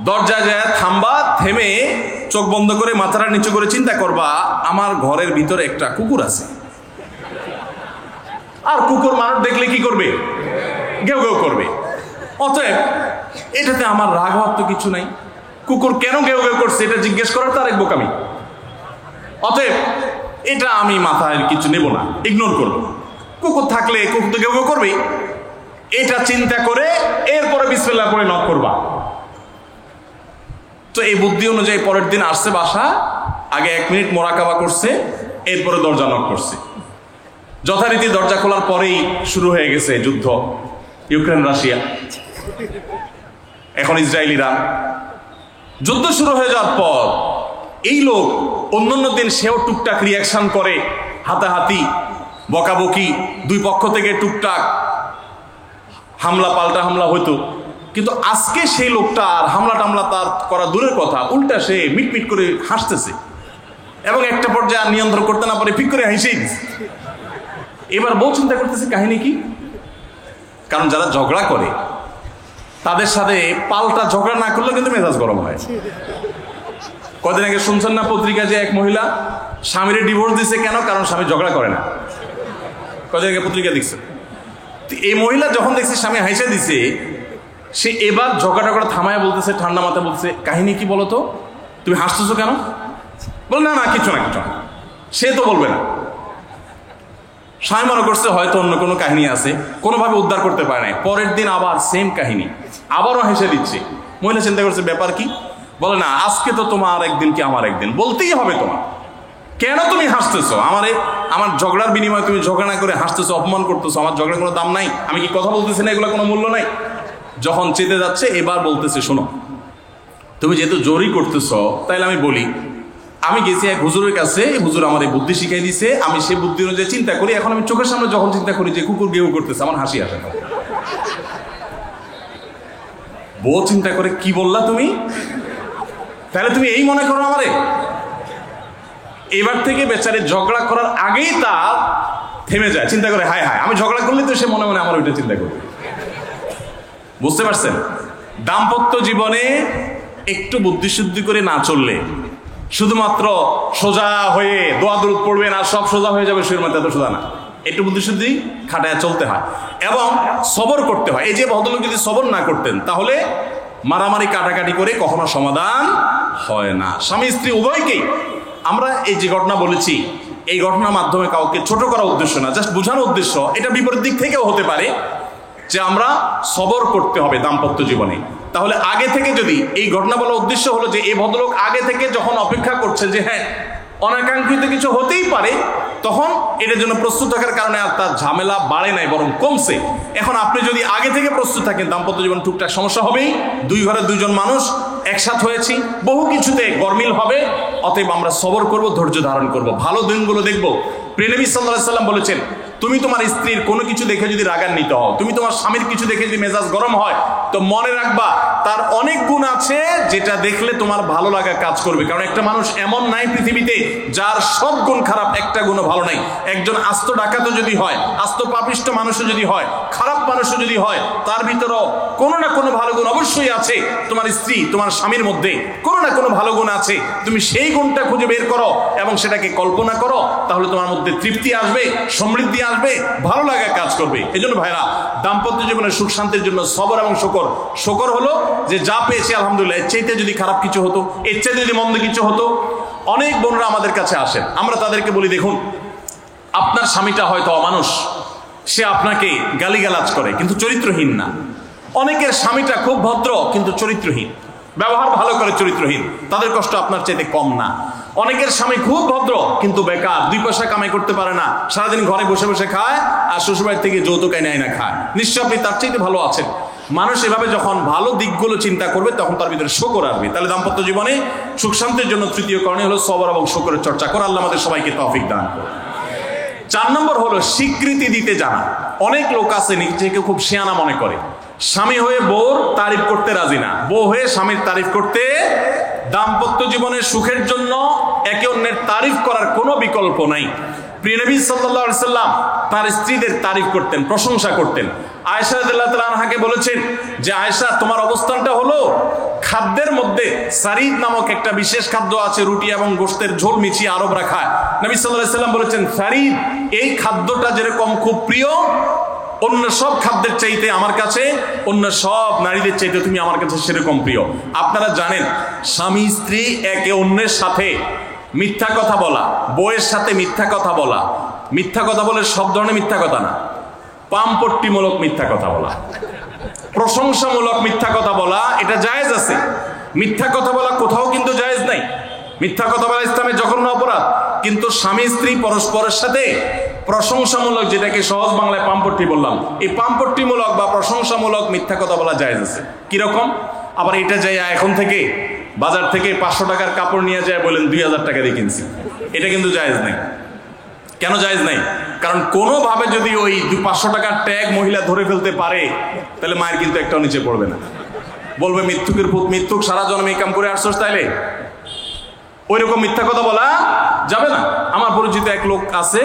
দরজায় যায় থামবা, থেমে চোখ বন্ধ করে মাথাটা নিচু করে চিন্তা করবা, আমার ঘরের ভিতরে একটা কুকুর আছে। আর কুকুর মানুষ দেখলে কি করবে? ঘেউ ঘেউ করবে। অতএব এটাতে আমার রাগ হওয়ার তো কিছু নাই। কুকুর কেন ঘেউ ঘেউ করছে এটা জিজ্ঞেস করার তার এক বোকামি। অতএব এটা আমি মাথায় কিছু নেব না, ইগনোর করবো। কুকুর থাকলে কুকুর তো ঘেউ ঘেউ করবেই, এটা চিন্তা করে এরপরে বিসমিল্লাহ পড়ে নক করবা। তো এই বুদ্ধি অনুযায়ী পরের দিন আসছে বাসা, আগে 1 মিনিট মোরাকাবা করছে, এরপরে দরজা নক করছে। যথারীতি দরজা খোলার পরেই শুরু হয়ে গেছে যুদ্ধ, ইউক্রেন রাশিয়া, এখন ইসরায়েল ইরান। যুদ্ধ শুরু হয়ে যাওয়ার পর এই লোক অন্যান্য দিন সেও টুকটাক রিয়াকশন করে, হাতাহাতি, বকাবকি, দুই পক্ষ থেকে টুকটাক হামলা পাল্টা হামলা হইতো। কিন্তু আজকে সেই লোকটা আর হামলা টামলা তার করা দূরের কথা, উল্টা সে মিটমিট করে হাসতেছে এবং একটা পর্যায়ে আর নিয়ন্ত্রণ করতে না পারে ফিক করে হেসেই দিচ্ছে। এবার বউ চিন্তা করতেছে কাহিনী কি? কারণ যারা ঝগড়া করে তাদের সাথে পাল্টা ঝগড়া না করলে কিন্তু মেজাজ গরম হয়। কদিন আগে শুনছেন না পত্রিকা যে এক মহিলা স্বামীর ডিভোর্স দিছে, কেন? কারণ স্বামী ঝগড়া করে না। কদিন আগে পত্রিকা দেখছে। এই মহিলা যখন দেখছে স্বামী হাইসা দিছে, সে এবার ঝগড়া করে থামায় বলতেছে, ঠান্ডা মাথা বলতেছে, কাহিনী কি বলো তো, তুমি হাসতেছো কেন? বল না না কিছু না কিছু না। সে তো বলবে না। স্বামী মনে করছে হয়তো অন্য কোনো কাহিনী আছে, কোনোভাবে উদ্ধার করতে পারে নাই। পরের দিন আবার সেম কাহিনী, আবারও হেসে দিচ্ছে। মহিলা চিন্তা করছে ব্যাপার কি? বলে না আজকে তো তোমার একদিন কি আমার একদিন, বলতেই হবে তোমার। কেন তুমি হাসতেছো? আমার ঝগড়ার বিনিময়ে তুমি ঝগড়া না করে হাসতেছো, অপমান করতেছো। আমার ঝগড়ার কোনো দাম নাই? আমি কি কথা বলতেছি না, এগুলো কোনো মূল্য নাই? যখন চেতে যাচ্ছে এবার বলতেছে, শোনো তুমি যেহেতু জোরই করতেছো, তাইলে আমি বলি, আমি গেছি এক হুজুরের কাছে, হুজুর আমার এই বুদ্ধি শিখাই দিছে, আমি সেই বুদ্ধি অনুযায়ী চিন্তা করি। এখন আমি চোখের সামনে যখন চিন্তা করি যে কুকুর গেউ করতেছে, আমার হাসি আসে না। বউ চিন্তা করে, কি বললা তুমি? তাহলে তুমি এই মনে করো আমারে? এবার থেকে বেচারে ঝগড়া করার আগেই তার থেমে যায়, চিন্তা করে হায় হায় আমি ঝগড়া করলে তো সে মনে মনে আমার ওইটা চিন্তা করবে। বুঝতে পারছেন? দাম্পত্য জীবনে একটু বুদ্ধিশুদ্ধি করে না চললে, শুধুমাত্র সোজা হয়ে দোয়া দরুদ পড়বেন আর সব সোজা হয়ে যাবে, শুয়ের মধ্যে এত সোজা না। একটু বুদ্ধিশুদ্ধি খাটায় চলতে হয় এবং সবর করতে হয়। এই যে ভদ্রলোক যদি সবর না করতেন, তাহলে মারামারি কাটাকাটি করে কখনো সমাধান হয় না। স্বামী স্ত্রী উভয়কেই আমরা এই যে ঘটনা বলেছি, এই ঘটনার মাধ্যমে কাউকে ছোট করার উদ্দেশ্য না, জাস্ট বোঝানোর উদ্দেশ্য। এটা বিপরীত দিক থেকেও হতে পারে যে আমরা সবর করতে হবে দাম্পত্য জীবনে। তাহলে আগে থেকে যদি এই ঘটনা বলার উদ্দেশ্য হলো যে এই ভদ্রলোক আগে থেকে যখন অপেক্ষা করছে যে হ্যাঁ অনাকাঙ্ক্ষিত কিছু হতেই পারে, তখন এটার জন্য প্রস্তুত থাকার কারণে আর তার ঝামেলা বাড়ে নাই, বরং কমছে। এখন আপনি যদি আগে থেকে প্রস্তুত থাকেন, দাম্পত্য জীবন টুকটাক সমস্যা হবেই। দুই ঘরে দুইজন মানুষ একসাথ হয়েছি, বহু কিছুতে গরমিল হবে। অতএব আমরা সবর করব, ধৈর্য ধারণ করব, ভালো দিনগুলো দেখব। প্রিয় নবী সাল্লাল্লাহু আলাইহি ওয়াসাল্লাম বলেছেন, তুমি তোমার স্ত্রীর কোনো কিছু দেখে যদি রাগান্বিত হও, তুমি তোমার স্বামীর কিছু দেখে যদি মেজাজ গরম হয়, তো মনে রাখবা তার অনেক গুণ আছে যেটা দেখলে তোমার ভালো লাগা কাজ করবে। কারণ একটা মানুষ এমন নাই পৃথিবীতে যার সব গুণ খারাপ, একটা গুণও ভালো নাই। একজন আস্ত ডাকাতও যদি হয়, আস্ত পাপিষ্ট মানুষও যদি হয়, খারাপ মানুষও যদি হয়, তার ভিতরেও কোনো না কোনো ভালো গুণ অবশ্যই আছে। তোমার স্ত্রী, তোমার স্বামীর মধ্যে কোনো না কোনো ভালো গুণ আছে। তুমি সেই গুণটা খুঁজে বের করো এবং সেটাকে কল্পনা করো, তাহলে তোমার মধ্যে তৃপ্তি আসবে, সমৃদ্ধি আসবে, ভালো লাগা কাজ করবে। এই জন্য ভাইরা, দাম্পত্য জীবনের সুখ শান্তির জন্য সবর এবং শকর। শকর হলো যে যা পেয়েছি আলহামদুলিল্লাহ, এর চাইতে যদি খারাপ কিছু হতো, এর চাইতে যদি মন্দ কিছু হতো। অনেক বোনরা আমাদের কাছে আসেন, আমরা তাদেরকে বলি, দেখুন আপনার স্বামীটা হয়তো অমানুষ, সে আপনাকে গালিগালাজ করে কিন্তু চরিত্রহীন না। অনেকের স্বামীটা খুব ভদ্র কিন্তু চরিত্রহীন। ব্যবহার ভালো করে চরিত্রহীন, তাদের কষ্ট আপনার চাইতে কম না। অনেকের স্বামী খুব ভদ্র কিন্তু বেকার, 2 পয়সা কামাই করতে পারে না, সারাদিন ঘরে বসে বসে খায় আর শ্বশুরবাড়ি থেকে যৌতুক এনে না খায়, নিশ্চয় আপনি তার চাইতে ভালো আছেন। মানুষ এভাবে যখন ভালো দিকগুলো চিন্তা করবে তখন তার ভিতরে শকর আসবে। তাহলে দাম্পত্য জীবনে সুখ শান্তির জন্য তৃতীয় করণীয় হলো সবর এবং শকরের চর্চা করা। আল্লাহ আমাদের সবাইকে তৌফিক দান করুন। 4 নম্বর হলো স্বীকৃতি দিতে জানা। অনেক লোক আছে নিজেকে খুব শিয়ানা মনে করে, স্বামী হয়ে বউর তারিফ করতে রাজি না, বউ হয়ে স্বামীর তারিফ করতে। দাম্পত্য জীবনের সুখের জন্য একে অন্যের তারিফ করার কোনো বিকল্প নাই। প্রিয় নবী সাল্লাল্লাহু আলাইহি সাল্লাম তার স্ত্রীদের তারিফ করতেন, প্রশংসা করতেন। আয়েশা রাদিয়াল্লাহু তাআলা আনহাকে বলেছেন যে আয়েশা, তোমার অবস্থানটা হলো খাদ্যের মধ্যে সারিদ নামক একটা বিশেষ খাদ্য আছে, রুটি এবং গোশতের ঝোল মিশিয়ে আরবরা খায়। নবী সাল্লাল্লাহু আলাইহি সাল্লাম বলেছেন, সারিদ এই খাদ্যটা যেরকম খুব প্রিয় অন্য সব খাদ্যের চাইতে আমার কাছে, অন্য সব নারীদের চাইতে তুমি আমার কাছে সেরকম প্রিয়। আপনারা জানেন স্বামী স্ত্রী একে অন্যের সাথে মিথ্যা কথা বলা, বউয়ের সাথে মিথ্যা কথা বলা, মিথ্যা কথা বলে সব ধরনের মিথ্যা কথা না, পামপট্টিমূলক মিথ্যা কথা বলা, প্রশংসামূলক মিথ্যা কথা বলা, এটা জায়েজ আছে। মিথ্যা কথা বলা কোথাও কিন্তু জায়েজ নাই। মিথ্যা কথা বলা ইসলামের জঘন্য অপরাধ। কিন্তু স্বামী স্ত্রী পরস্পরের সাথে প্রশংসামূলক, যেটাকে সহজ বাংলায় পামপট্টি বললাম, এই পামপট্টিমূলক বা প্রশংসামূলক মিথ্যা কথা বলা জায়েজ আছে। কিরকম? আবার এটা যাই এখন থেকে বাজার থেকে 500 টাকার কাপড় নিয়ে যায় বলেন 2000 টাকা দিয়ে কিনছি, এটা কিন্তু জায়েজ নাই। কেন জায়েজ নাই? কারণ কোনোভাবে যদি ওই 500 টাকার ট্যাগ মহিলা ধরে ফেলতে পারে তাহলে মায়ের কিন্তু একটাও নিচে পড়বে না, বলবে মৃত্যুকের পুত, মৃত্যুক সারা জন্ম এই কাম করে আসছস, তাইলে ওই রকম মিথ্যা কথা বলা যাবে না। আমার পরিচিত এক লোক আছে,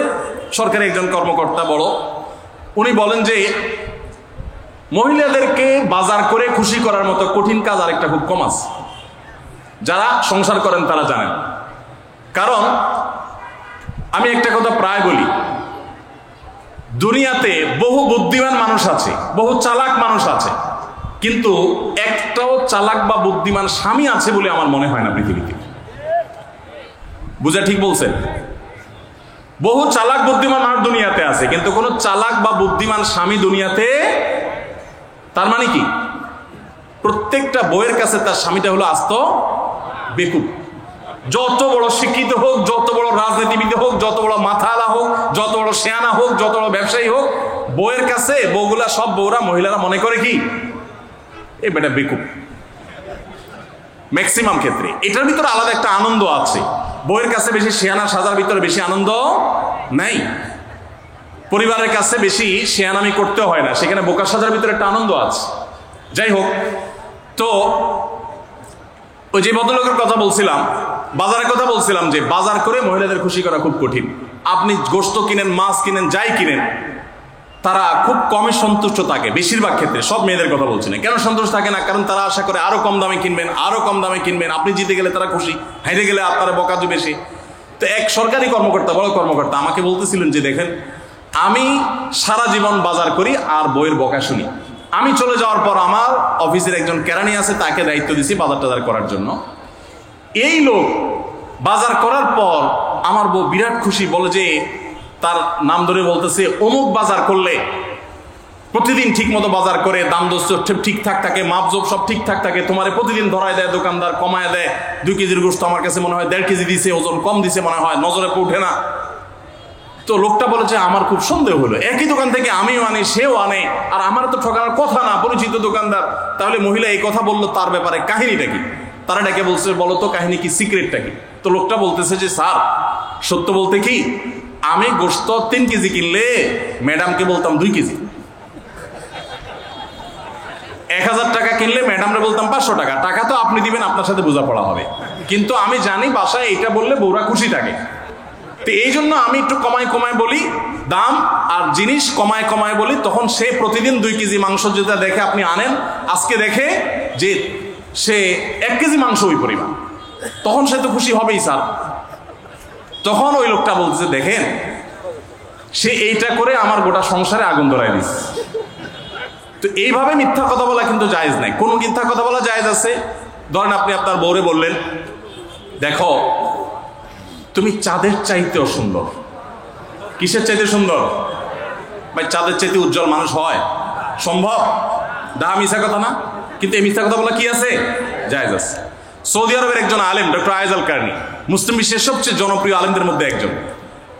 সরকারি একজন কর্মকর্তা বড়, উনি বলেন যে মহিলাদেরকে বাজার করে খুশি করার মতো কঠিন কাজ আরেকটা খুব কম আছে। যারা সংসার করেন তারা জানেন। কারণ আমি একটা কথা প্রায় বলি, দুনিয়াতে বহু বুদ্ধিমান মানুষ আছে, বহু চালাক মানুষ আছে, কিন্তু একটাও চালাক বা বুদ্ধিমান স্বামী আছে বলে আমার মনে হয় না পৃথিবীতে। বুঝা ঠিক বলছেন? বহু চালাক বুদ্ধিমান মানুষ দুনিয়াতে আছে, কিন্তু কোন চালাক বা বুদ্ধিমান স্বামী দুনিয়াতে। তার মানে কি? প্রত্যেকটা বউয়ের কাছে তার স্বামীটা হলো আস্ত বেকুব। যত বড় শিক্ষিত হোক, যত বড় রাজনীতিবিদ হোক, যত বড় মাথাওয়ালা হোক, যত বড় শেয়ানা হোক, যত বড় ব্যবসায়ী হোক, বউয়ের কাছে বউগুলা, সব বউরা, মহিলারা মনে করে কি এ বেটা বেকুব। ম্যাক্সিমাম ক্ষেত্রে এটার ভিতরে আলাদা একটা আনন্দ আছে। বউয়ের কাছে বেশি শেয়ানা সাজার ভিতরে বেশি আনন্দ নাই। পরিবারের কাছে বেশি শেয়ানামি করতে হয় না, সেখানে বোকা সাজার ভিতরে একটা আনন্দ আছে। যাই হোক, তো ওই যে ভদ্রলোকের কথা বলছিলাম, বাজারের কথা বলছিলাম, যে বাজার করে মহিলাদের খুশি করা খুব কঠিন। আপনি গোশত কিনেন, মাছ কিনেন, যাই কিনেন, তারা খুব কমে সন্তুষ্ট থাকে বেশিরভাগ ক্ষেত্রে। সব মেয়েদের কথা বলছি না। কেন সন্তুষ্ট থাকে না? কারণ তারা আশা করে আরো কম দামে কিনবেন, আরো কম দামে কিনবেন। আপনি জিতে গেলে তারা খুশি, হাইরে গেলে আপনারা বকা দিবে বেশি। তো এক সরকারি কর্মকর্তা, বড় কর্মকর্তা, আমাকে বলতেছিলেন যে দেখেন, আমি সারা জীবন বাজার করি আর বইয়ের বকা শুনি। আমি চলে যাওয়ার পর আমার অফিসের একজন কেরানি আছে, তাকে দায়িত্ব দিছি বাজার টাজার করার জন্য। এই লোক বাজার করার পর আমার বউ বিরাট খুশি, বলে যে তার নাম ধরে বলতেছে, অমুক বাজার করলে প্রতিদিন ঠিক মতো বাজার করে, দাম দোষ ঠিকঠাক থাকে, মাপজোপ সব ঠিকঠাক থাকে, তোমার প্রতিদিন ধরায় দেয় দোকানদার, কমায় দেয়। 2 কেজির গোশত আমার কাছে মনে হয় 1.5 কেজি দিছে, ওজন কম দিছে মনে হয়, নজরে উঠে না। তো লোকটা বলেছে আমার খুব সন্দেহ হলো, একই দোকান থেকে আমিও আনি, সেও আনে, আর আমার তো ঠকানোর কথা না, পরিচিত দোকানদার। তাহলে মহিলা এই কথা বললো, তার ব্যাপারে কাহিনীটা কি? তারা ডেকে বলছে, বলো তো কাহিনী কি, সিক্রেটটা কি? তো লোকটা বলতেছে যে স্যার, সত্য বলতে কি, আমি গোশত 3 কেজি কিনলে ম্যাডামকে বলতাম 2 কেজি, 1000 টাকা কিনলে ম্যাডামরে বলতাম 500 টাকা। টাকা তো আপনি দিবেন, আপনার সাথে বোঝাপড়া হবে, কিন্তু আমি জানি বাসায় এটা বললে বউরা খুশি থাকে। তো এই জন্য আমি একটু কমায় কমায় বলি দাম, আর জিনিস কমায় কমায় বলি। তখন সে প্রতিদিন 2 কেজি মাংস যেটা দেখে আপনি আনেন, আজকে দেখে যে সে 1 কেজি মাংস ওই পরিমাণ, তখন সে তো খুশি হবেই স্যার। তখন ওই লোকটা বলছে, দেখেন, সে এইটা করে আমার গোটা সংসারে আগুন ধরায় দিচ্ছে। তো এইভাবে মিথ্যা কথা বলা কিন্তু জায়েজ নাই। কোন মিথ্যা কথা বলা জায়েজ আছে? ধরেন আপনি আপনার বউরে বললেন, দেখো তুমি চাঁদের চাইতেও সুন্দর। কিসের চাইতে সুন্দর? ভাই চাঁদের চাইতে উজ্জ্বল মানুষ হয় সম্ভব? মিথ্যা কথা না? কিন্তু এই মিথ্যা কথা বলা কি আছে? জায়েজ আছে। সৌদি আরবের একজন আলেম ডক্টর আয়েজ আল কারনি, মুসলিম বিশ্বের সবচেয়ে জনপ্রিয় আলেমদের মধ্যে একজন,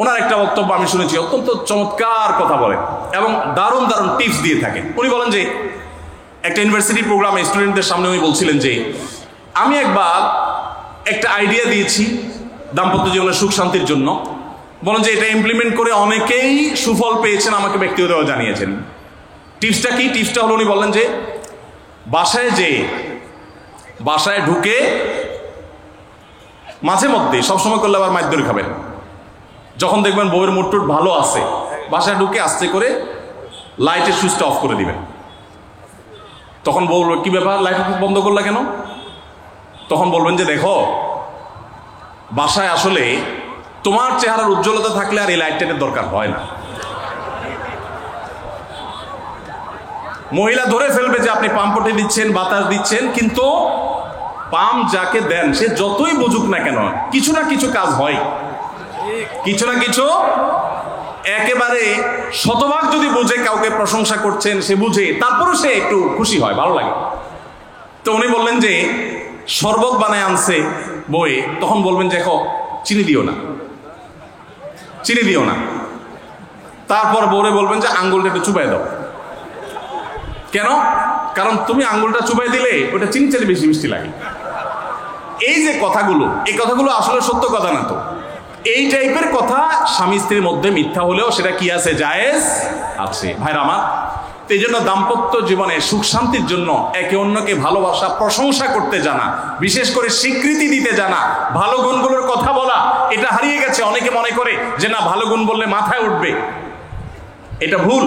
ওনার একটা বক্তব্য আমি শুনেছি, অত্যন্ত চমৎকার কথা বলেন এবং দারুণ দারুণ টিপস দিয়ে থাকেন। উনি বলেন যে একটা ইউনিভার্সিটি প্রোগ্রামে স্টুডেন্টদের সামনে উনি বলছিলেন যে আমি একবার একটা আইডিয়া দিয়েছি দাম্পত্য জীবনের সুখ শান্তির জন্য। বলেন যে এটা ইমপ্লিমেন্ট করে অনেকেই সুফল পেয়েছেন, আমাকে ব্যক্তিগতভাবে জানিয়েছেন। টিপসটা কি? টিপসটা হলো উনি বললেন যে বাসায় ঢুকে মাঝে মধ্যে, সবসময় করলে আবার মাইর ধরে খাবেন, যখন দেখবেন বউয়ের মুড টুট ভালো আছে, বাসায় ঢুকে আস্তে করে লাইটের সুইচটা অফ করে দিবেন। তখন বউ কি ব্যাপার, লাইট বন্ধ করলা কেন? তখন বলবেন যে দেখো, বাসায় আসলে তোমার চেহারার উজ্জ্বলতা থাকলে আর এই লাইটটার দরকার হয় না। মহিলা ধরে ফেলবে যে আপনি পাম্পটে দিচ্ছেন, বাতাস দিচ্ছেন, কিন্তু পাম্প যাকে দেন সে যতই বুঝুক না কেন কিছু না কিছু কাজ হয়, কিছু না কিছু। একেবারে শতভাগ যদি বুঝে কাউকে প্রশংসা করছেন, সে বুঝে, তারপরও সে একটু খুশি হয়, ভালো লাগে। তো উনি বললেন যে শরবত বানায় আনছে বউয়ে, তখন বলবেন যে দেখো চিনি দিও না, চিনি দিও না। তারপর বউরে বলবেন যে আঙ্গুলটা একটু চুবাই দাও। কেন? কারণ তুমি আঙ্গুলটা চুবাই দিলে ওটা চিনি চাইলে বেশি মিষ্টি লাগে। এই যে কথাগুলো, এই কথাগুলো আসলে সত্য কথা না। তো এই টাইপের কথা স্বামী স্ত্রীর মধ্যে মিথ্যা হলেও সেটা কি আছে, জায়েজ আছে। ভাইরা আমার, এই জন্য দাম্পত্য জীবনে সুখ শান্তির জন্য একে অন্যকে ভালোবাসা, প্রশংসা করতে জানা, বিশেষ করে স্বীকৃতি দিতে জানা, ভালো গুণগুলোর কথা বলা, এটা হারিয়ে গেছে। অনেকে মনে করে যে না, ভালো গুণ বললে মাথায় উঠবে, এটা ভুল।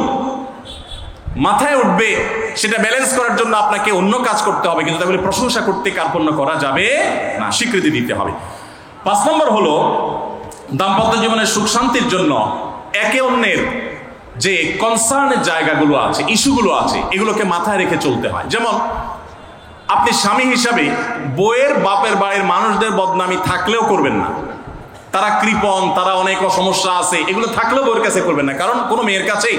মাথায় উঠবে সেটা ব্যালেন্স করার জন্য আপনাকে অন্য কাজ করতে হবে, কিন্তু তাহলে প্রশংসা করতে কার্পণ্য করা যাবে না, স্বীকৃতি দিতে হবে। 5 নম্বর হলো দাম্পত্য জীবনের সুখ শান্তির জন্য একে অন্যের যে কনসার্নের জায়গাগুলো আছে, ইস্যুগুলো আছে, এগুলোকে মাথায় রেখে চলতে হয়। যেমন আপনি স্বামী হিসাবে বউয়ের বাপের বাড়ির মানুষদের বদনামি থাকলেও করবেন না। তারা কৃপণ, তারা অনেক সমস্যা আছে, এগুলো থাকলেও বউয়ের কাছে করবেন না। কারণ কোনো মেয়ের কাছে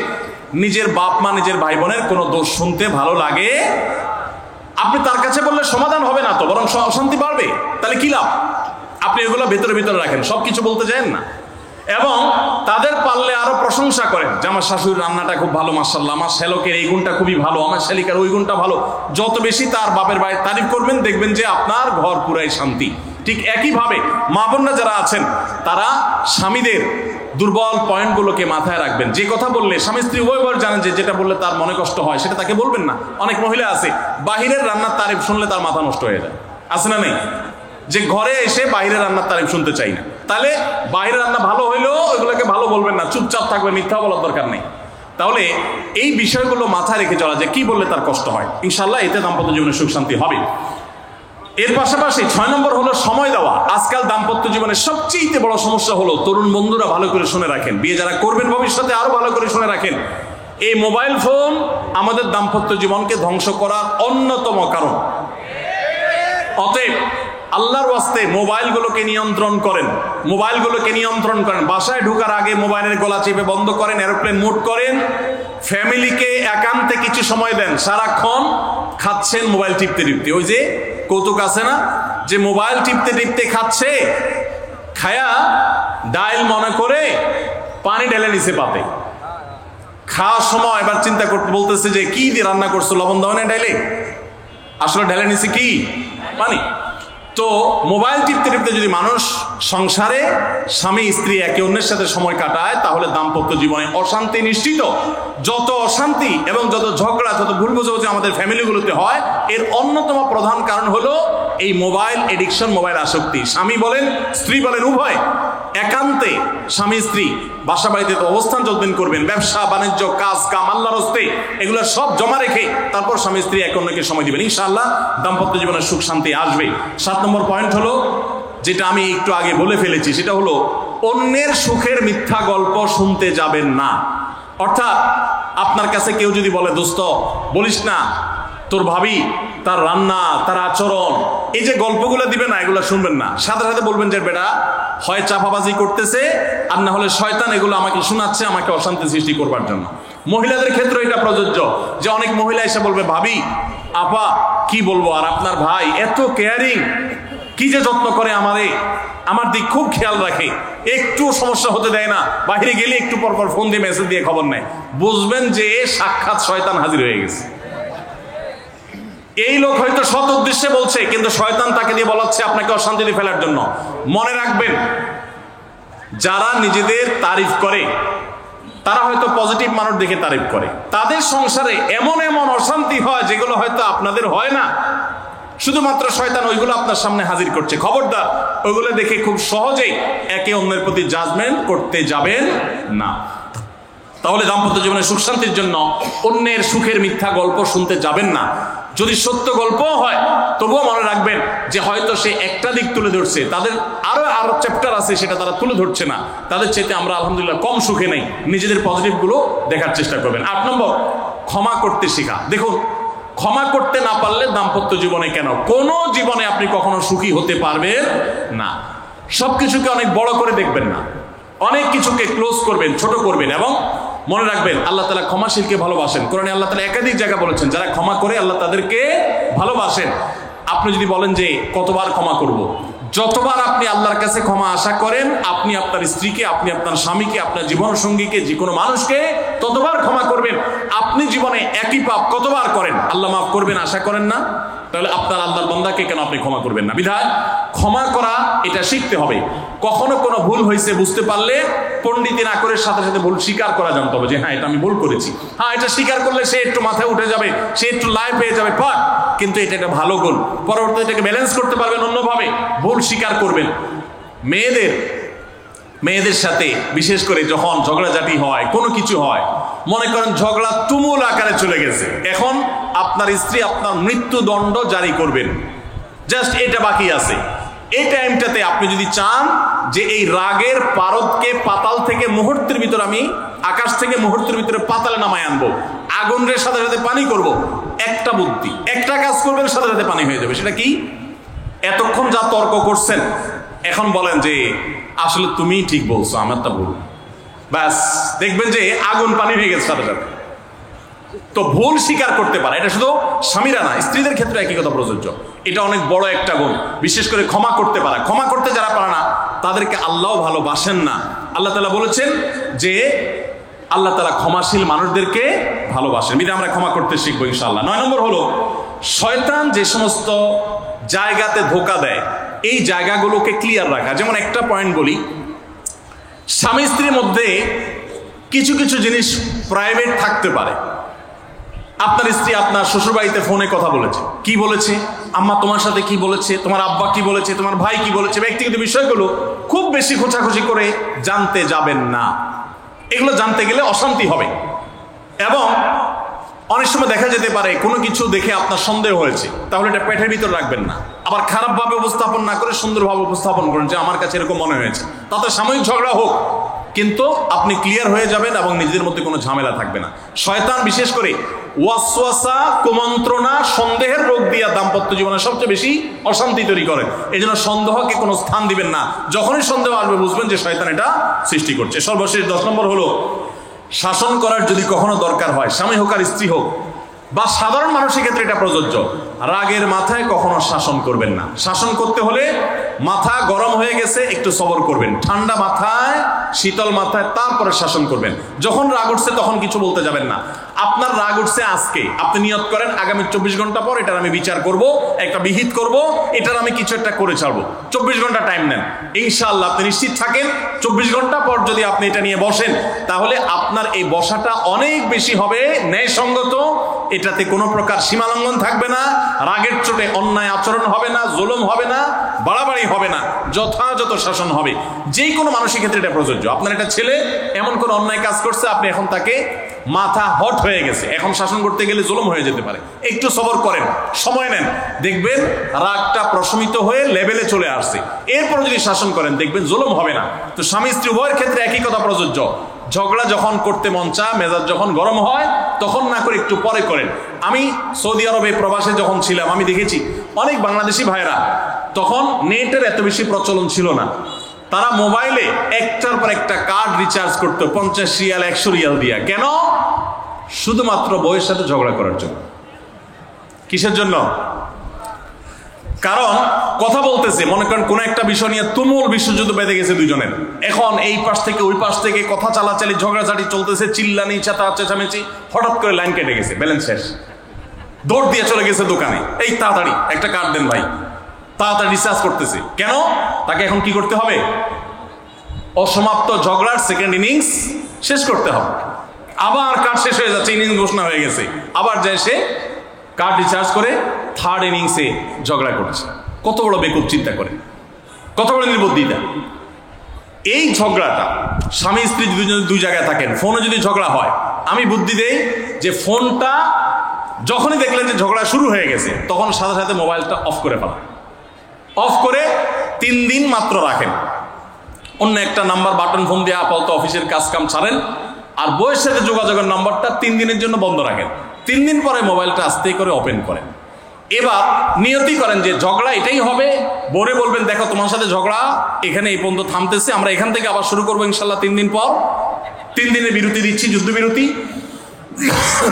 নিজের বাপ মা, নিজের ভাই বোনের কোনো দোষ শুনতে ভালো লাগে। আপনি তার কাছে বললে সমাধান হবে না, তো বরং অশান্তি বাড়বে। তাহলে কি লাভ? আপনি এগুলো ভেতরে ভিতরে রাখেন, সবকিছু বলতে যান না। এবং তাদের পারলে আরো প্রশংসা করেন যে আমার শাশুড়ির রান্নাটা খুব ভালো, মাশাআল্লাহ, আমার শ্যালকের এই গুণটা খুবই ভালো, আমার শ্যালিকার ওই গুণটা ভালো। যত বেশি তার বাপের বাড়ির তারিফ করবেন, দেখবেন যে আপনার ঘর পুরাই শান্তি। ঠিক একইভাবে মা বোনরা যারা আছেন, তারা স্বামীদের দুর্বল পয়েন্টগুলোকে মাথায় রাখবেন। যে কথা বললে স্বামী স্ত্রী উভয়বার জানেন যে যেটা বললে তার মনে কষ্ট হয়, সেটা তাকে বলবেন না। অনেক মহিলা আছে বাহিরের রান্নার তারিফ শুনলে তার মাথা নষ্ট হয়ে যায়, আছে না নেই? যে ঘরে এসে বাইরের রান্নার তারিফ শুনতে চাই না। তাহলে বাইরের রান্না ভালো হইলেও ওইগুলোকে ভালো বলবেন না, চুপচাপ থাকবে, মিথ্যা বলার দরকার নেই। তাহলে এই বিষয়গুলো মাথায় রেখে চলা, যে কি বললে তার কষ্ট হয়, ইনশাল্লাহ এতে দাম্পত্য জীবনে সুখ শান্তি হবে। এর পাশাপাশি 6 নম্বর হলো সময় দেওয়া। আজকাল দাম্পত্য জীবনের সবচেয়ে বড় সমস্যা হলো, তরুণ বন্ধুরা ভালো করে শুনে রাখেন, বিয়ে যারা করবেন ভবিষ্যতে আরো ভালো করে শুনে রাখেন, এই মোবাইল ফোন আমাদের দাম্পত্য জীবনকে ধ্বংস করার অন্যতম কারণ। অতএব আল্লাহর ওয়াস্তে মোবাইলগুলোকে নিয়ন্ত্রণ করেন, মোবাইলগুলোকে নিয়ন্ত্রণ করেন। বাসায় ঢোকার আগে মোবাইলের গলা চেপে বন্ধ করেন, এরোপ্লেন মোড করেন। ফ্যামিলিকে একান্তে কিছু সময় দেন। সারাক্ষণ খাচ্ছেন মোবাইল টিপতে টিপতে, ওই যে কৌতুক আছে না, যে মোবাইল টিপতে টিপতে খাচ্ছে, খায়া ডাইল মনে করে পানি ঢেলে নিছে পাতে। খাওয়ার সময় এবার চিন্তা করতে বলতেছে যে কি দিয়ে রান্না করছো, লবণ দাও না ডাইলে, আসলে ঢেলে নিছে কি পানি। তো মোবাইল টিপতে টিপতে যদি মানুষ সংসারে স্বামী স্ত্রী একে অন্যের সাথে সময় কাটায়, তাহলে দাম্পত্য জীবনে অশান্তি নিশ্চিত। যত অশান্তি এবং যত ঝগড়া, যত ভুল বোঝাবুঝি আমাদের ফ্যামিলিগুলোতে হয়, এর অন্যতম প্রধান কারণ হলো এই মোবাইল এডিকশন, মোবাইল আসক্তি। স্বামী বলেন স্ত্রী বলেন উভয় একান্তে স্বামী স্ত্রী বাসা বাড়িতে অবস্থান যতদিন করবেন, ব্যবসা বাণিজ্য, কাজ কাম, আল্লাহর হস্তে, এগুলো সব জমা রেখে তারপর স্বামী স্ত্রী একে অন্যকে সময় দিবেন, ইনশাআল্লাহ দাম্পত্য জীবনের সুখ শান্তি আসবে। 7 নম্বর পয়েন্ট হলো, যেটা আমি একটু আগে বলে ফেলেছি, সেটা হলো অন্যের সুখের মিথ্যা গল্প শুনতে যাবেন না। অর্থাৎ আপনার কাছে কেউ যদি বলে দোস্ত বলিস না, তোর ভাবি তার রান্না, তার আচরণ, এই যে গল্পগুলো দিবে না, এগুলো শুনবেন না। সাথে সাথে বলবেন যে বেটা হয় চাপাবাজি করতেছে, আর না হলে শয়তান এগুলো আমাকে শোনাচ্ছে, আমাকে অশান্তি সৃষ্টি করবার জন্য। মহিলাদের ক্ষেত্রে এটা প্রযোজ্য, যে অনেক মহিলা এসে বলবে ভাবি, আপা কি বলবো আর, আপনার ভাই এত কেয়ারিং, কি যে যত্ন করে আমারে, আমার দিক খুব খেয়াল রাখে, একটু সমস্যা হতে দেয় না, বাইরে গেলে একটু পরপর ফোন দিয়ে মেসেজ দিয়ে খবর নেয়, বুঝবেন যে সাক্ষাৎ শয়তান হাজির হয়ে গেছে। এই লোক হয়তো সৎ উদ্দেশ্যে বলছে, কিন্তু শয়তান তাকে দিয়ে বলাচ্ছে আপনাকে অশান্তিতে ফেলার জন্য। মনে রাখবেন, যারা নিজেদের তারিফ করে তারা হয়তো পজিটিভ মানুষ দেখে তারিফ করে, তাদের সংসারে এমন এমন অশান্তি হয় যেগুলো হয়তো আপনাদের হয় না, শুধুমাত্র শয়তান ওইগুলো আপনার সামনে হাজির করছে। খবরদার, ওইগুলো দেখে খুব সহজেই একে অন্যের প্রতি জাজমেন্ট করতে যাবেন না। তাহলে দাম্পত্য জীবনে সুখ শান্তির জন্য অন্যের সুখের মিথ্যা গল্প শুনতে যাবেন না। যদি সত্য গল্প হয় তবুও মনে রাখবেন যে হয়তো সে একটা দিক তুলে ধরছে, তাদের আরো চ্যাপ্টার আছে সেটা তারা তুলে ধরছে না, তাদের চাইতে আমরা আলহামদুলিল্লাহ কম সুখে নেই। নিজেদের পজিটিভ গুলো দেখার চেষ্টা করবেন। 8 নম্বর, ক্ষমা করতে শেখা। দেখুন, ক্ষমা করতে না পারলে দাম্পত্য জীবনে কেন, কোন জীবনে আপনি কখনো সুখী হতে পারবেন না। সবকিছুকে অনেক বড় করে দেখবেন না, অনেক কিছুকে ক্লোজ করবেন, ছোট করবেন। এবং মনে রাখবেন, আল্লাহ তাআলা ক্ষমাশীলকে ভালোবাসেন। কোরআনে আল্লাহ তাআলা একাধিক জায়গা বলেছেন, যারা ক্ষমা করে আল্লাহ তাদেরকে ভালোবাসেন। আপনি যদি বলেন যে কতবার ক্ষমা করব, যতবার আপনি আল্লাহর কাছে ক্ষমা আশা করেন, আপনি আপনার স্ত্রীকে, আপনি আপনার স্বামীকে, আপনার জীবন সঙ্গীকে, যে কোনো মানুষকে ততবার ক্ষমা করবেন। আপনি জীবনে একই পাপ কতবার করেন, আল্লাহ মাফ করবেন আশা করেন না? তাহলে আপনার আল্লাহর বান্দাকে কেন আপনি ক্ষমা করবেন না? বিধায় ক্ষমা করা এটা শিখতে হবে। কখনো কোনো ভুল হয়েছে বুঝতে পারলে পণ্ডিতি না করে সাথে সাথে ভুল স্বীকার করা জানতে হবে, যে হ্যাঁ এটা আমি ভুল করেছি। হ্যাঁ, এটা স্বীকার করলে সে একটু মাথায় উঠে যাবে, সে একটু লাইফ পেয়ে যাবে, পাক। কিন্তু এটা একটা ভালো গুণ, পরবর্তীতে এটাকে ব্যালেন্স করতে পারবেন অন্যভাবে। ভুল স্বীকার করবেন। মেয়েদের সাথে বিশেষ করে যখন ঝগড়াঝাটি হয়, কোনো কিছু হয়, মনে করেন ঝগড়া তুমুল আকারে চলে গেছে, এখন আপনার স্ত্রী আপনার মৃত্যুদণ্ড জারি করবেন, জাস্ট এটা বাকি আছে। এই টাইমটাতে আপনি যদি চান যে এই রাগের পারদকে পাতাল থেকে মুহূর্তের ভিতর, আমি আকাশ থেকে মুহূর্তের ভিতরে পাতালে নামায় আনবো, আগুনের সাথে সাথে পানি করব, একটা বুদ্ধি, একটা কাজ করবেন, সাথে সাথে পানি হয়ে যাবে। সেটা কি? এতক্ষণ যা তর্ক করছেন, এখন বলেন যে আসলে তুমি ঠিক বলছো, আমারটা ভুল, ব্যাস দেখবেন যে আগুন পানি হয়ে গেছে সাথে সাথে। তো ভুল স্বীকার করতে পারে, এটা শুধু স্বামীরা না, স্ত্রীদের ক্ষেত্রে একই কথা প্রযোজ্য। এটা অনেক বড় একটা গুণ, বিশেষ করে ক্ষমা করতে পারা। ক্ষমা করতে যারা পারে না তাদেরকে আল্লাহ ভালোবাসেন না। আল্লাহ তাআলা বলেছেন যে আল্লাহ তাআলা ক্ষমাশীল মানুষদেরকে ভালোবাসেন, বিধায় আমরা ক্ষমা করতে শিখবো ইনশাআল্লাহ। 9 নম্বর হলো, শয়তান যে সমস্ত জায়গাতে ধোঁকা দেয় এই জায়গাগুলোকে ক্লিয়ার রাখা। যেমন একটা পয়েন্ট বলি, স্বামী স্ত্রীর মধ্যে কিছু কিছু জিনিস প্রাইভেট থাকতে পারে। আপনার স্ত্রী আপনার শ্বশুরবাড়িতে ফোনে কথা বলেছে, কি বলেছে, আম্মা তোমার সাথে কি বলেছে, তোমার আব্বা কি বলেছে, তোমার ভাই কি বলেছে, ব্যক্তিগত বিষয়গুলো খুব বেশি খোঁচাখুচি করে জানতে যাবেন না। এগুলো জানতে গেলে অশান্তি হবে। এবং অনেক সময় দেখা যেতে পারে কোনো কিছু দেখে আপনার সন্দেহ হয়েছে, তাহলে এটা পেটের ভিতর রাখবেন না। আবার খারাপভাবে উপস্থাপন না করে সুন্দরভাবে উপস্থাপন করেন যে আমার কাছে এরকম মনে হয়েছে, তাতে সাময়িক ঝগড়া হোক, কিন্তু আপনি ক্লিয়ার হয়ে যাবেন এবং নিজেদের মধ্যে কোনো ঝামেলা থাকবে না। শয়তান বিশেষ করে ওয়াসওয়াসা, কুমন্ত্রণা, সন্দেহের রোগ দিয়া দাম্পত্য জীবনে সবচেয়ে বেশি অশান্তি তৈরি করে। এই জন্য সন্দেহকে কোনো স্থান দিবেন না। যখনই সন্দেহ আসবে বুঝবেন যে শয়তান এটা সৃষ্টি করছে। সর্বশেষ 10 নম্বর হলো, শাসন করার যদি কখনো দরকার হয়, স্বামী হোক আর স্ত্রী হোক বা সাধারণ মানুষের ক্ষেত্রে এটা প্রযোজ্য, রাগের মাথায় কখনো শাসন করবেন না। শাসন করতে হলে মাথা গরম হয়ে গেছে একটু সবর করবেন, ঠান্ডা মাথায়, শীতল মাথায় তারপরে শাসন করবেন। যখন রাগ উঠছে তখন কিছু বলতে যাবেন না। আপনার রাগ উঠছে আজকে, আপনি নিয়ত করেন আগামী 24 ঘন্টা পর এটার আমি বিচার করব, একটা বিহিত করব, এটার আমি কিছু একটা করে ছাড়বো। 24 ঘন্টা টাইম নেন, ইনশাআল্লাহ আপনি নিশ্চিত থাকেন 24 ঘন্টা পর যদি আপনি এটা নিয়ে বসেন, তাহলে আপনার এই বসাটা অনেক বেশি হবে ন্যায়সঙ্গত। এটাতে কোনো প্রকার সীমালঙ্ঘন থাকবে না, রাগের চোটে অন্যায় আচরণ হবে না, জুলুম হবে না, বাড়াবাড়ি হবে না, যথাযথ শাসন হবে। যে কোনো মানুষের ক্ষেত্রে এটা প্রযোজ্য। আপনার একটা ছেলে এমন কোন অন্যায় কাজ করছে, আপনি এখন তাকে মাথা হট হয়ে গেছে, এখন শাসন করতে গেলে জুলুম হয়ে যেতে পারে, একটু সবর করেন, সময় নেন, দেখবেন রাগটা প্রশমিত হয়ে লেভেলে চলে আসছে। এরপর যদি শাসন করেন দেখবেন জুলুম হবে না। তো স্বামী স্ত্রী উভয়ের ক্ষেত্রে একই কথা প্রযোজ্য। ঝগড়া যখন করতে মন চা, মেজাজ যখন গরম হয় তখন না করে একটু পরে করেন। আমি সৌদি আরবে প্রবাসে যখন ছিলাম আমি দেখেছি অনেক বাংলাদেশি ভাইরা, তখন নেটের এত বেশি প্রচলন ছিল না, তারা মোবাইলে একটার পর একটা কার্ড রিচার্জ করতো 50 রিয়াল 100 রিয়াল দিয়া। কেন? শুধুমাত্র বউয়ের সাথে ঝগড়া করার জন্য। কিসের জন্য? কারণ কথা বলতেছে, মনে করেন কোন একটা বিষয় নিয়ে তুমুল বিশ্বযুদ্ধ বেঁধে গেছে দুইজনের, এখন এই পাশ থেকে ওই পাশ থেকে কথা চালাচালি ঝগড়াঝাটি চলতেছে, চিল্লানি চেঁচামেচি, হঠাৎ করে লাইন কেটে গেছে, ব্যালেন্স শেষ, দৌড় দিয়ে চলে গেছে দোকানে, এই তাড়াতাড়ি একটা কার্ড দেন ভাই, তাড়াতাড়ি রিচার্জ করতেছে। কেন? তাকে এখন কি করতে হবে? অসমাপ্ত ঝগড়ার সেকেন্ড ইনিংস শেষ করতে হবে। আবার কার্ড শেষ হয়ে যাচ্ছে, ইনিংস ঘোষণা হয়ে গেছে, আবার যায় সে কার্ড রিচার্জ করে থার্ড ইনিংসে ঝগড়া করছে। কত বড় বেকুব চিন্তা করে, কত বড় নির্বুদ্ধিতা। এই ঝগড়াটা স্বামী স্ত্রী দুই জায়গায় থাকেন, ফোনে যদি ঝগড়া হয়, আমি বুদ্ধি দেই যে ফোনটা যখনই দেখলেন যে ঝগড়া শুরু হয়ে গেছে, তখন সাথে সাথে মোবাইলটা অফ করে ফেলা, অফ করে 3 দিন মাত্র রাখেন, অন্য একটা নাম্বার বাটন ফোন দিয়ে আপাতত অফিসের কাজ কাম ছাড়েন, আর বইয়ের সাথে যোগাযোগের নাম্বারটা 3 দিনের জন্য বন্ধ রাখেন। 3 দিন পরে মোবাইলটা আস্তে করে ওপেন করেন। এবার নিয়তি করেন যে ঝগড়া এটাই হবে, বলে বলবেন দেখো তোমার সাথে ঝগড়া এখানে এই পর্যন্ত থামতেছে, আমরা এখান থেকে আবার শুরু করবো ইনশাল্লাহ 3 দিন পর। 3 দিনের বিরতি দিচ্ছি, যুদ্ধ বিরতি,